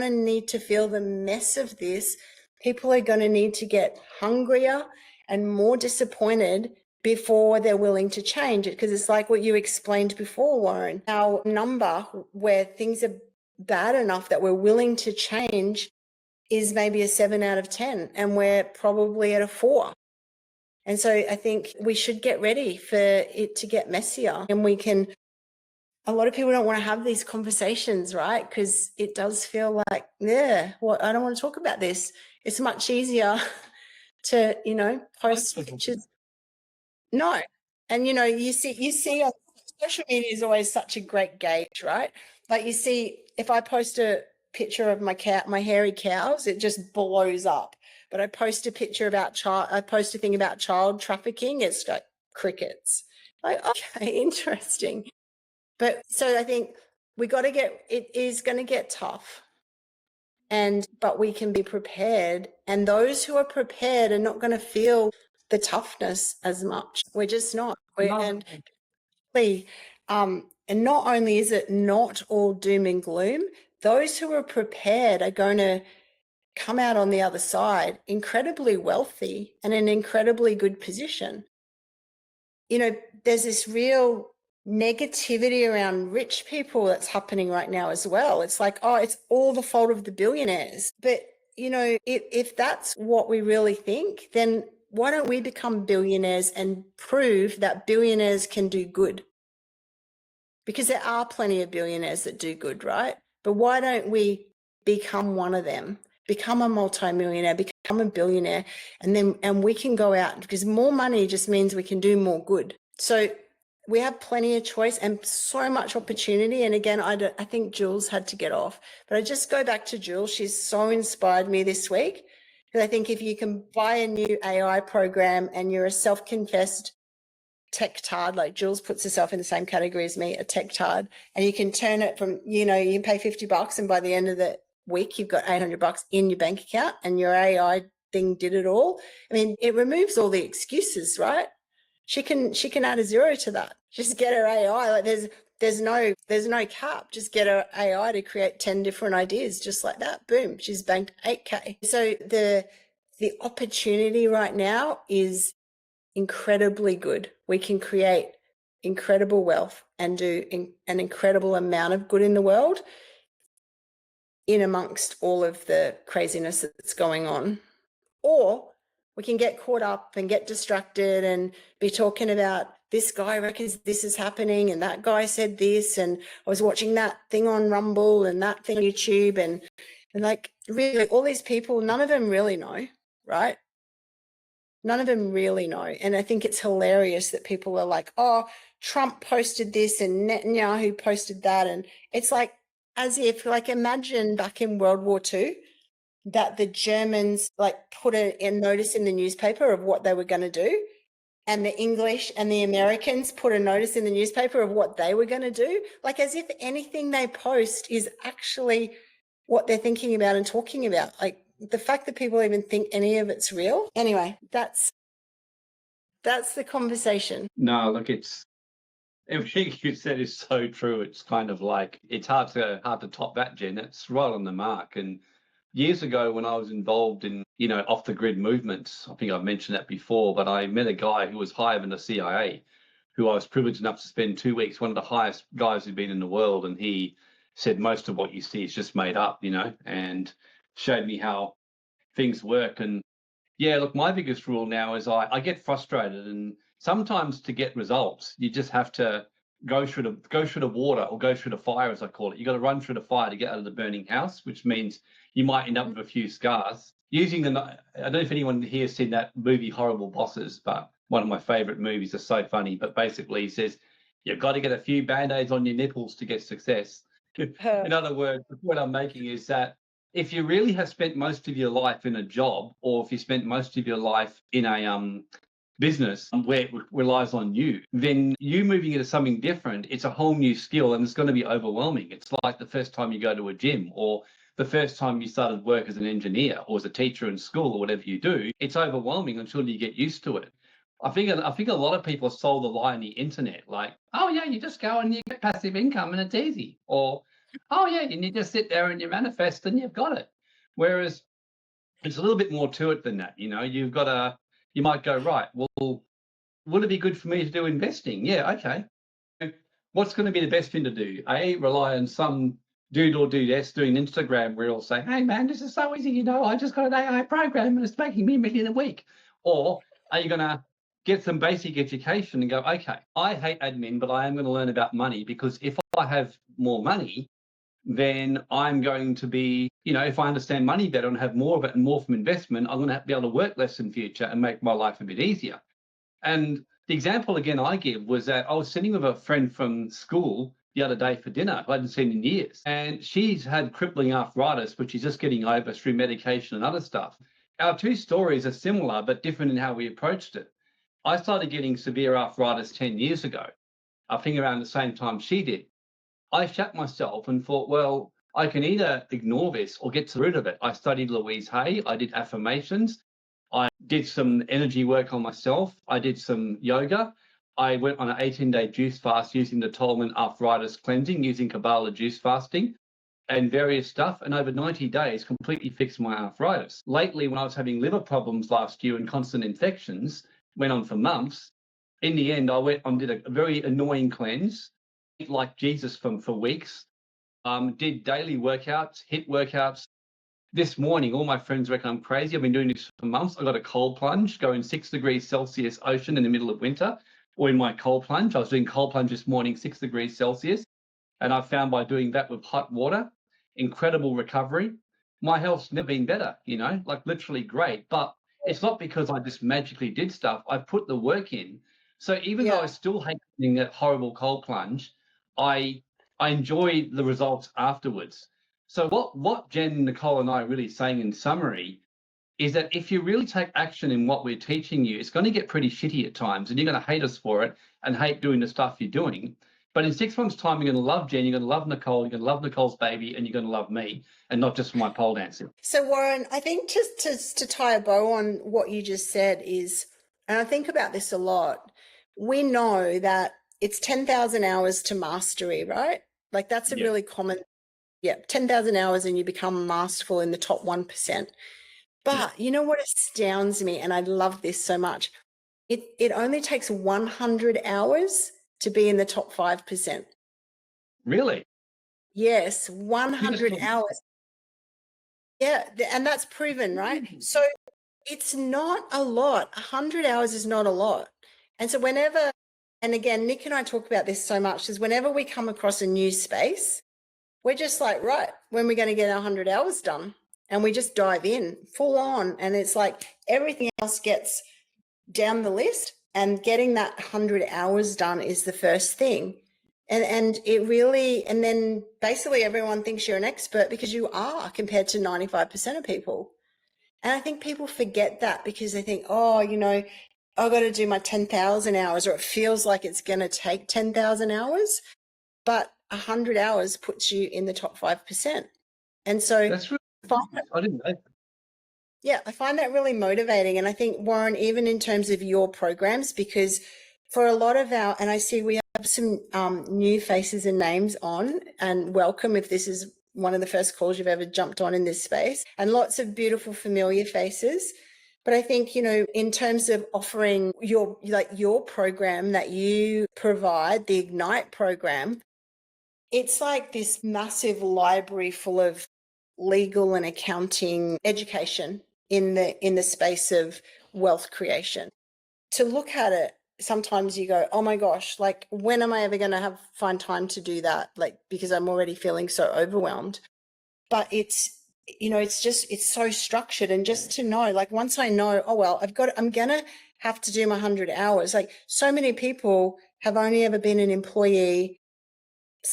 to need to feel the mess of this. People are going to need to get hungrier and more disappointed before they're willing to change it. Because it's like what you explained before, Warren, our number where things are bad enough that we're willing to change is maybe a 7 out of 10, and we're probably at a 4. And so I think we should get ready for it to get messier, and a lot of people don't want to have these conversations, right? Because it does feel like, I don't want to talk about this. It's much easier to, post pictures. No. And, you see on social media is always such a great gauge, right? Like you see, if I post a picture of my hairy cows, it just blows up. But I post a picture I post a thing about child trafficking, it's like crickets. Like, okay, interesting. But so I think it is going to get tough. But we can be prepared. And those who are prepared are not going to feel the toughness as much. We're just not. And not only is it not all doom and gloom, those who are prepared are going to come out on the other side incredibly wealthy and in an incredibly good position. There's this real negativity around rich people that's happening right now as well. It's like, it's all the fault of the billionaires. But, if that's what we really think, then why don't we become billionaires and prove that billionaires can do good? Because there are plenty of billionaires that do good, right? But why don't we become one of them? Become a multimillionaire, become a billionaire, and we can go out, because more money just means we can do more good. So we have plenty of choice and so much opportunity. And again, I think Jules had to get off, but I just go back to Jules. She's so inspired me this week, because I think if you can buy a new AI program and you're a self-confessed tech tard, like Jules puts herself in the same category as me, a tech tard, and you can turn it from, you can pay $50 and by the end of the week, you've got $800 in your bank account and your AI thing did it all. I mean, it removes all the excuses, right? She can add a 0 to that. Just get her AI. Like there's no cap. Just get her AI to create 10 different ideas, just like that. Boom, she's banked 8K. So the opportunity right now is incredibly good. We can create incredible wealth and do an incredible amount of good in the world in amongst all of the craziness that's going on. Or we can get caught up and get distracted and be talking about this guy reckons this is happening and that guy said this, and I was watching that thing on Rumble and that thing on YouTube, and like really all these people, none of them really know, right? None of them really know. And I think it's hilarious that people are like, Trump posted this and Netanyahu posted that. And it's like, as if, like, imagine back in World War II that the Germans like put a notice in the newspaper of what they were going to do, and the English and the Americans put a notice in the newspaper of what they were going to do. Like, as if anything they post is actually what they're thinking about and talking about. Like, the fact that people even think any of it's real. Anyway, that's the conversation. No, look, everything you said is so true. It's kind of like, it's hard to top that, Jen. It's right on the mark. And years ago, when I was involved in, off the grid movements, I think I've mentioned that before, but I met a guy who was higher than the CIA, who I was privileged enough to spend 2 weeks, one of the highest guys who'd been in the world. And he said, most of what you see is just made up, and showed me how things work. And yeah, look, my biggest rule now is I get frustrated, and sometimes to get results, you just have to go through the water, or go through the fire, as I call it. You got to run through the fire to get out of the burning house, which means you might end up with a few scars. I don't know if anyone here has seen that movie Horrible Bosses, but one of my favorite movies. Is so funny. But basically, he says you've got to get a few band-aids on your nipples to get success. In other words, the point I'm making is that if you really have spent most of your life in a job, or if you spent most of your life in business where it relies on you, then you moving into something different, it's a whole new skill and it's going to be overwhelming. It's like the first time you go to a gym or the first time you started work as an engineer or as a teacher in school or whatever you do. It's overwhelming until you get used to it. I think a lot of people are sold the lie on the internet, like, oh yeah, you just go and you get passive income and it's easy. Or, oh yeah, and you just sit there and you manifest and you've got it. Whereas it's a little bit more to it than that. You know, you might go, right, well, would it be good for me to do investing? Yeah, okay. What's going to be the best thing to do? A, rely on some dude or dudess doing Instagram reel saying, hey man, this is so easy, you know, I just got an AI program and it's making me $1 million a week. Or are you going to get some basic education and go, okay, I hate admin, but I am going to learn about money, because if I have more money, then I'm going to be, you know, if I understand money better and have more of it and more from investment, I'm going to be able to work less in future and make my life a bit easier. And the example again I give was that I was sitting with a friend from school the other day for dinner who I hadn't seen in years. And she's had crippling arthritis, which she's just getting over through medication and other stuff. Our two stories are similar, but different in how we approached it. I started getting severe arthritis 10 years ago, I think around the same time she did. I shat myself and thought, well, I can either ignore this or get to the root of it. I studied Louise Hay. I did affirmations. I did some energy work on myself. I did some yoga. I went on an 18-day juice fast using the Tolman arthritis cleansing, using Kabbalah juice fasting and various stuff. And over 90 days, completely fixed my arthritis. Lately, when I was having liver problems last year and constant infections, went on for months. In the end, I went on, did a very annoying cleanse, like Jesus for weeks, did daily workouts, HIIT workouts. This morning, all my friends reckon I'm crazy. I've been doing this for months. I got a cold plunge, going 6 degrees Celsius ocean in the middle of winter, or in my cold plunge. I was doing cold plunge this morning, 6 degrees Celsius. And I found by doing that with hot water, incredible recovery. My health's never been better, you know, like literally great. But it's not because I just magically did stuff. I put the work in. So even though I still hate doing that horrible cold plunge, I enjoy the results afterwards. So what Jen, Nicole, and I are really saying in summary is that if you really take action in what we're teaching you, it's going to get pretty shitty at times, and you're going to hate us for it and hate doing the stuff you're doing. But in 6 months' time, you're going to love Jen, you're going to love Nicole, you're going to love Nicole's baby, and you're going to love me, and not just for my pole dancing. So Warren, I think just to tie a bow on what you just said is, and I think about this a lot, we know that it's 10,000 hours to mastery, right? Like that's a really common, 10,000 hours and you become masterful in the top 1%. But you know what astounds me, and I love this so much, it only takes 100 hours to be in the top 5%. Really? Yes, 100 hours. Yeah, and that's proven, right? So it's not a lot. 100 hours is not a lot. And so whenever, and again, Nick and I talk about this so much, is whenever we come across a new space, we're just like, right, when we're going to get our 100 hours done? And we just dive in full on. And it's like everything else gets down the list, and getting that 100 hours done is the first thing. And it really, and then basically everyone thinks you're an expert because you are compared to 95% of people. And I think people forget that because they think, oh, you know, I've got to do my 10,000 hours, or it feels like it's going to take 10,000 hours, but 100 hours puts you in the top 5%. And so that's really, I didn't know. Yeah, I find that really motivating. And I think, Warren, even in terms of your programs, because for a lot of our, and I see we have some new faces and names on, and welcome if this is one of the first calls you've ever jumped on in this space, and lots of beautiful familiar faces. But I think, you know, in terms of offering your program that you provide, the Ignite program, it's like this massive library full of legal and accounting education in the space of wealth creation. To look at it, sometimes you go, oh my gosh, like when am I ever going to find time to do that? Like, because I'm already feeling so overwhelmed. But it's, you know, it's so structured. And just to know, like once I know, oh well, I'm going to have to do my 100 hours. Like so many people have only ever been an employee.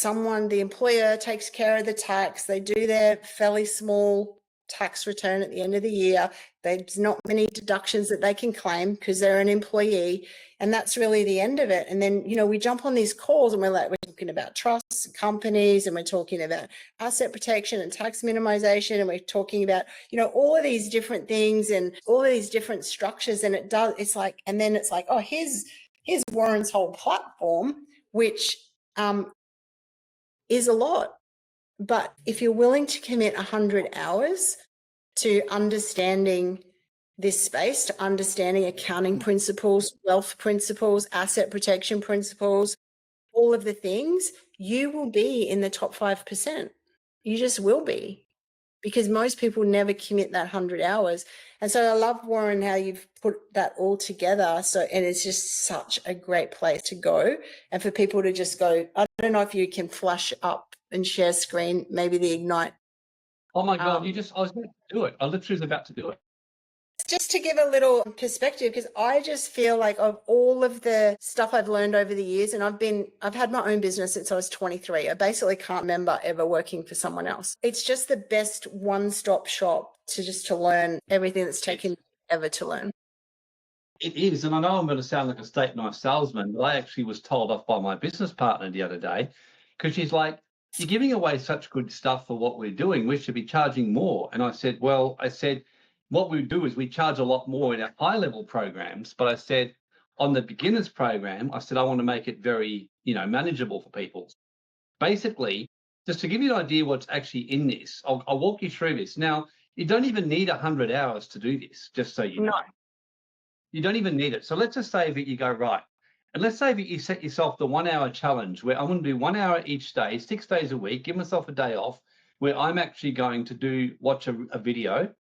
The employer takes care of the tax. They do their fairly small tax return at the end of the year. There's not many deductions that they can claim because they're an employee. And that's really the end of it. And then, you know, we jump on these calls and we're talking about trusts, companies, and we're talking about asset protection and tax minimization. And we're talking about, you know, all of these different things and all of these different structures. And it's like, oh, here's Warren's whole platform, which is a lot. But if you're willing to commit 100 hours to understanding this space, to understanding accounting principles, wealth principles, asset protection principles, all of the things, you will be in the top 5%. You just will be, because most people never commit that 100 hours. And so I love, Warren, how you've put that all together. So, and it's just such a great place to go. And for people to just go, I don't know if you can flash up and share screen, maybe the Ignite. Oh my God, I was about to do it. I literally was about to do it. Just to give a little perspective, because I just feel like of all of the stuff I've learned over the years, and I've had my own business since I was 23. I basically can't remember ever working for someone else. It's just the best one-stop shop to learn everything that's taken ever to learn. It is, and I know I'm going to sound like a steak knife salesman, but I actually was told off by my business partner the other day, because she's like, "You're giving away such good stuff for what we're doing. We should be charging more." And I said, what we do is we charge a lot more in our high-level programs, but I said, on the beginners program, I said, I want to make it very, manageable for people. Basically, just to give you an idea what's actually in this, I'll walk you through this. Now, you don't even need 100 hours to do this, just so you know. You don't even need it. So let's just say that you go, right, and let's say that you set yourself the 1 hour challenge where I'm going to do 1 hour each day, 6 days a week, give myself a day off, where I'm actually going to watch a video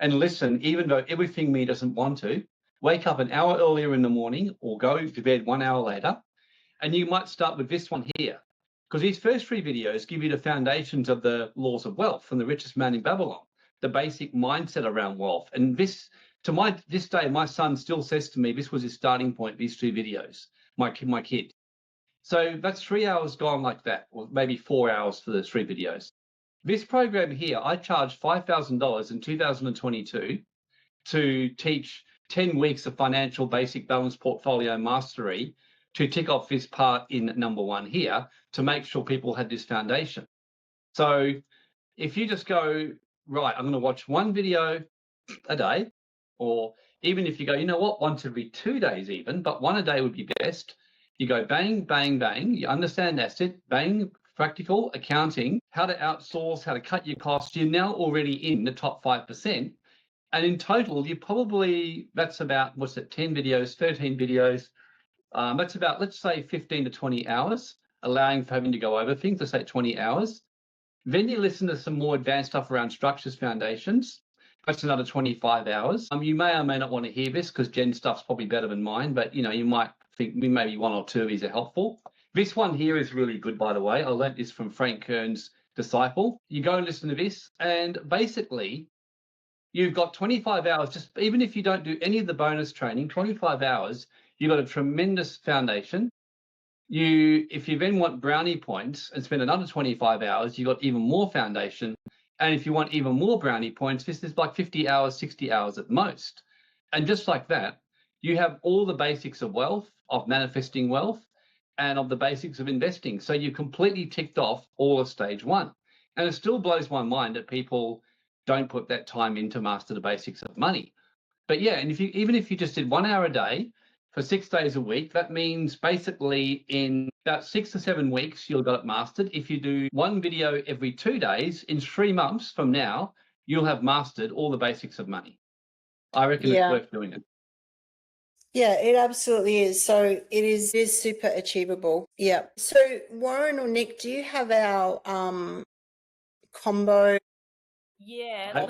and listen, even though everything me doesn't want to, wake up an hour earlier in the morning or go to bed 1 hour later. And you might start with this one here, because these first 3 videos give you the foundations of the laws of wealth from the richest man in Babylon, the basic mindset around wealth. And this day, my son still says to me, this was his starting point, these 2 videos, my kid. So that's 3 hours gone like that, or maybe 4 hours for the 3 videos. This program here, I charged $5,000 in 2022 to teach 10 weeks of financial basic balance portfolio mastery to tick off this part in number 1 here to make sure people had this foundation. So if you just go, right, I'm going to watch 1 video a day, or even if you go, you know what, once every 2 days even, but 1 a day would be best. You go bang, bang, bang, you understand asset, bang, practical, accounting, how to outsource, how to cut your costs. You're now already in the top 5%. And in total, that's about, 10 videos, 13 videos. That's about, let's say 15 to 20 hours, allowing for having to go over things, let's say 20 hours. Then you listen to some more advanced stuff around structures foundations. That's another 25 hours. You may or may not want to hear this because Jen's stuff's probably better than mine, but you might think maybe 1 or 2 of these are helpful. This one here is really good, by the way. I learned this from Frank Kern's disciple. You go and listen to this, and basically you've got 25 hours, just even if you don't do any of the bonus training, 25 hours, you've got a tremendous foundation. If you then want brownie points and spend another 25 hours, you've got even more foundation. And if you want even more brownie points, this is like 50 hours, 60 hours at most. And just like that, you have all the basics of wealth, of manifesting wealth, and of the basics of investing. So you completely ticked off all of stage 1. And it still blows my mind that people don't put that time in to master the basics of money. But yeah, and even if you just did 1 hour a day for 6 days a week, that means basically in about 6 to 7 weeks, you'll got it mastered. If you do 1 video every 2 days, in 3 months from now, you'll have mastered all the basics of money. I reckon it's worth doing it. Yeah, it absolutely is. So it is super achievable. Yeah. So Warren or Nick, do you have our combo? Yeah,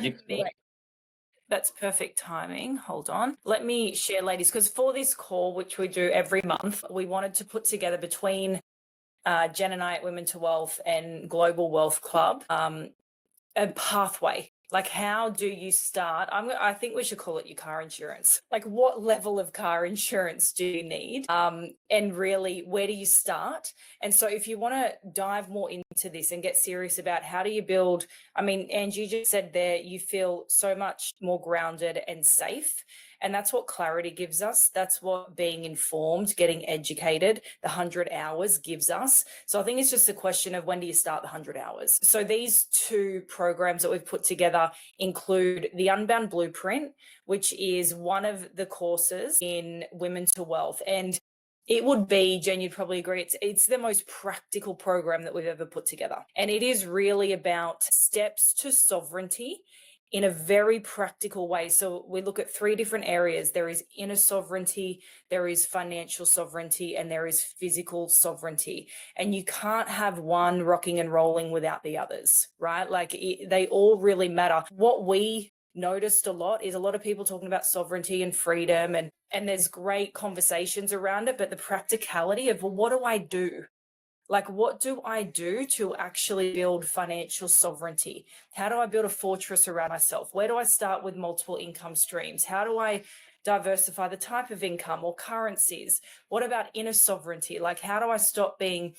that's perfect timing. Hold on. Let me share, ladies, because for this call, which we do every month, we wanted to put together between Jen and I at Women to Wealth and Global Wealth Club a pathway Like, how do you start? I think we should call it your car insurance. Like, what level of car insurance do you need? And really, where do you start? And so if you want to dive more into this and get serious about how do you build, I mean, Angie just said there, you feel so much more grounded and safe. And that's what clarity gives us. That's what being informed, getting educated, the 100 hours gives us. So I think it's just a question of when do you start the 100 hours? So these two programs that we've put together include the Unbound Blueprint, which is one of the courses in Women to Wealth. And it would be, Jen, you'd probably agree, it's the most practical program that we've ever put together. And it is really about steps to sovereignty in a very practical way. So we look at 3 different areas. There is inner sovereignty, there is financial sovereignty, and there is physical sovereignty. And you can't have one rocking and rolling without the others, right? Like they all really matter. What we noticed a lot is a lot of people talking about sovereignty and freedom, and there's great conversations around it, but the practicality of, well, what do I do? Like, what do I do to actually build financial sovereignty? How do I build a fortress around myself? Where do I start with multiple income streams? How do I diversify the type of income or currencies? What about inner sovereignty? Like, how do I stop being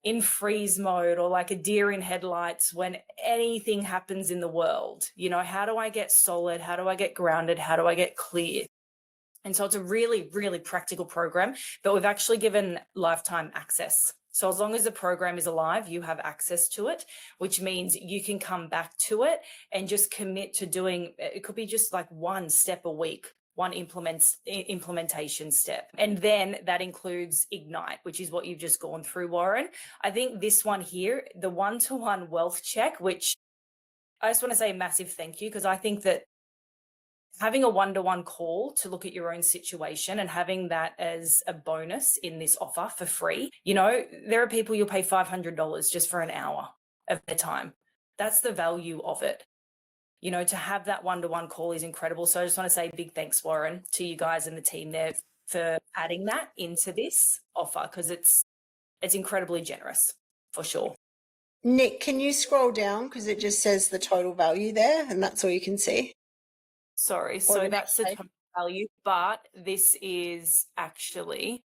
in freeze mode or like a deer in headlights when anything happens in the world? You know, how do I get solid? How do I get grounded? How do I get clear? And so it's a really, really practical program, but we've actually given lifetime access. So as long as the program is alive, you have access to it, which means you can come back to it and just commit to doing, it could be just like one step a week, one implementation step. And then that includes Ignite, which is what you've just gone through, Warren. I think this one here, the one-to-one wealth check, which I just want to say a massive thank you, because I think that having a one-to-one call to look at your own situation and having that as a bonus in this offer for free, you know, there are people you'll pay $500 just for an hour of their time. That's the value of it. You know, to have that one-to-one call is incredible. So I just want to say big thanks, Warren, to you guys and the team there for adding that into this offer, because it's incredibly generous for sure. Nick, can you scroll down, because it just says the total value there and that's all you can see? Sorry, so that's the total value, but this is actually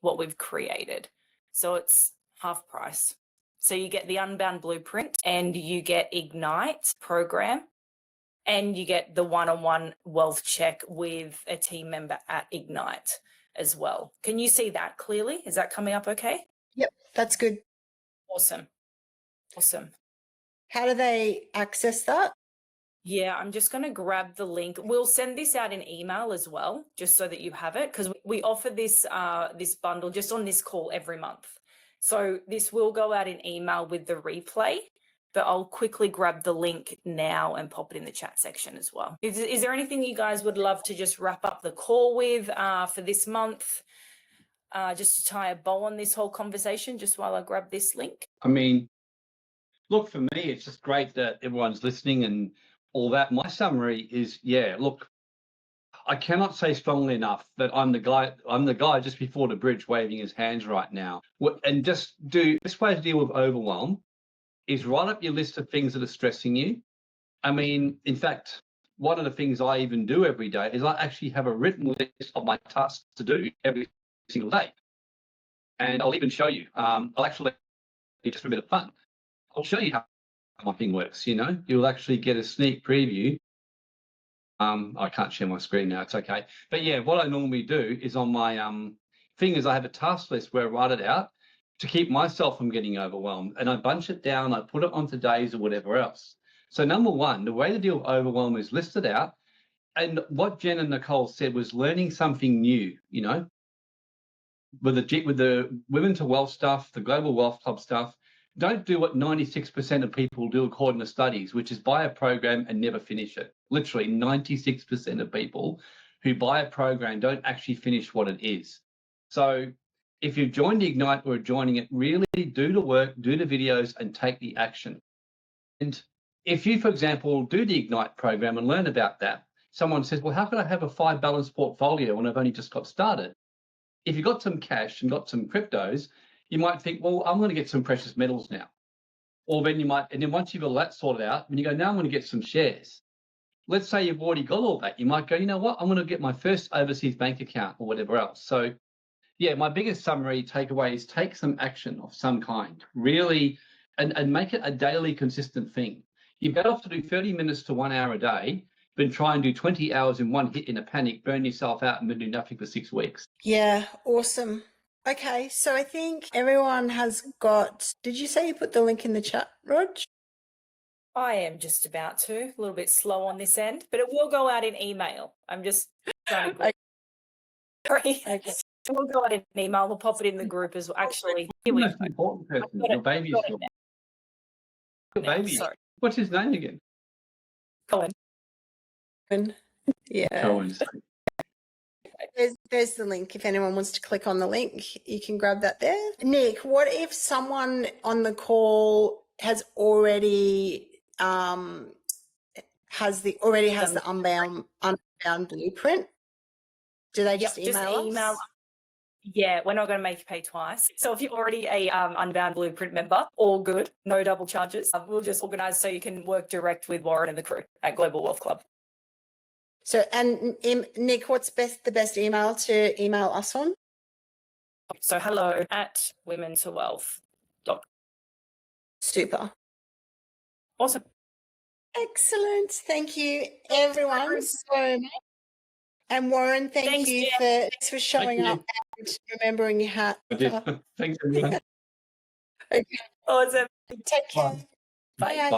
what we've created. So it's half price. So you get the Unbound Blueprint and you get Ignite program and you get the one-on-one wealth check with a team member at Ignite as well. Can you see that clearly? Is that coming up okay? Yep, that's good. Awesome. Awesome. How do they access that? Yeah, I'm just going to grab the link. We'll send this out in email as well, just so that you have it, because we offer this this bundle just on this call every month. So this will go out in email with the replay, but I'll quickly grab the link now and pop it in the chat section as well. Is there anything you guys would love to just wrap up the call with for this month, just to tie a bow on this whole conversation, just while I grab this link? I mean, look, for me, it's just great that everyone's listening and all that. My summary is, yeah, look, I cannot say strongly enough that I'm the guy just before the bridge waving his hands right now. And just this way to deal with overwhelm is write up your list of things that are stressing you. I mean, in fact, one of the things I even do every day is I actually have a written list of my tasks to do every single day. And I'll even show you. I'll actually, just for a bit of fun, I'll show you how my thing works. You know, you'll actually get a sneak preview. I can't share my screen now, it's okay. But yeah, what I normally do is on my thing is I have a task list where I write it out to keep myself from getting overwhelmed. And I bunch it down, I put it onto days or whatever else. So number one, the way to deal with overwhelm is list it out. And what Jen and Nicole said was learning something new, you know, with the Women to Wealth stuff, the Global Wealth Club stuff. Don't do what 96% of people do according to studies, which is buy a program and never finish it. Literally 96% of people who buy a program don't actually finish what it is. So if you've joined the Ignite or are joining it, really do the work, do the videos and take the action. And if you, for example, do the Ignite program and learn about that, someone says, well, how can I have a 5 balanced portfolio when I've only just got started? If you've got some cash and got some cryptos, you might think, well, I'm going to get some precious metals now. Or then you might, and then once you've got all that sorted out, when you go, now I'm going to get some shares. Let's say you've already got all that. You might go, you know what, I'm going to get my first overseas bank account or whatever else. So yeah, my biggest summary takeaway is take some action of some kind, really, and make it a daily consistent thing. You're better off to do 30 minutes to 1 hour a day than try and do 20 hours in one hit in a panic, burn yourself out and then do nothing for 6 weeks. Yeah, awesome. Okay, so I think everyone has got, did you say you put the link in the chat, Rog? I am just about to, a little bit slow on this end, but it will go out in email. I'm just trying to. Sorry. Okay. It will go out in email. We'll pop it in the group as well. Actually, You're here we the go. most important person. Got it, Your baby is got it your now. baby. Sorry. What's his name again? Cohen. Yeah. Cohen. There's the link. If anyone wants to click on the link, you can grab that there. Nick, what if someone on the call has already has the unbound blueprint? Do they just email us? Yeah, we're not going to make you pay twice. So if you're already a Unbound Blueprint member, all good, no double charges. We'll just organise so you can work direct with Warren and the crew at Global Wealth Club. So, and Nick, what's the best email to email us on? So hello@womentowealth.com. Super. Awesome. Excellent. Thank you, everyone, so much. And Warren, thanks you for showing up and remembering your hat. Thanks, everyone. Okay. Awesome. Take care. Bye. Bye. Bye.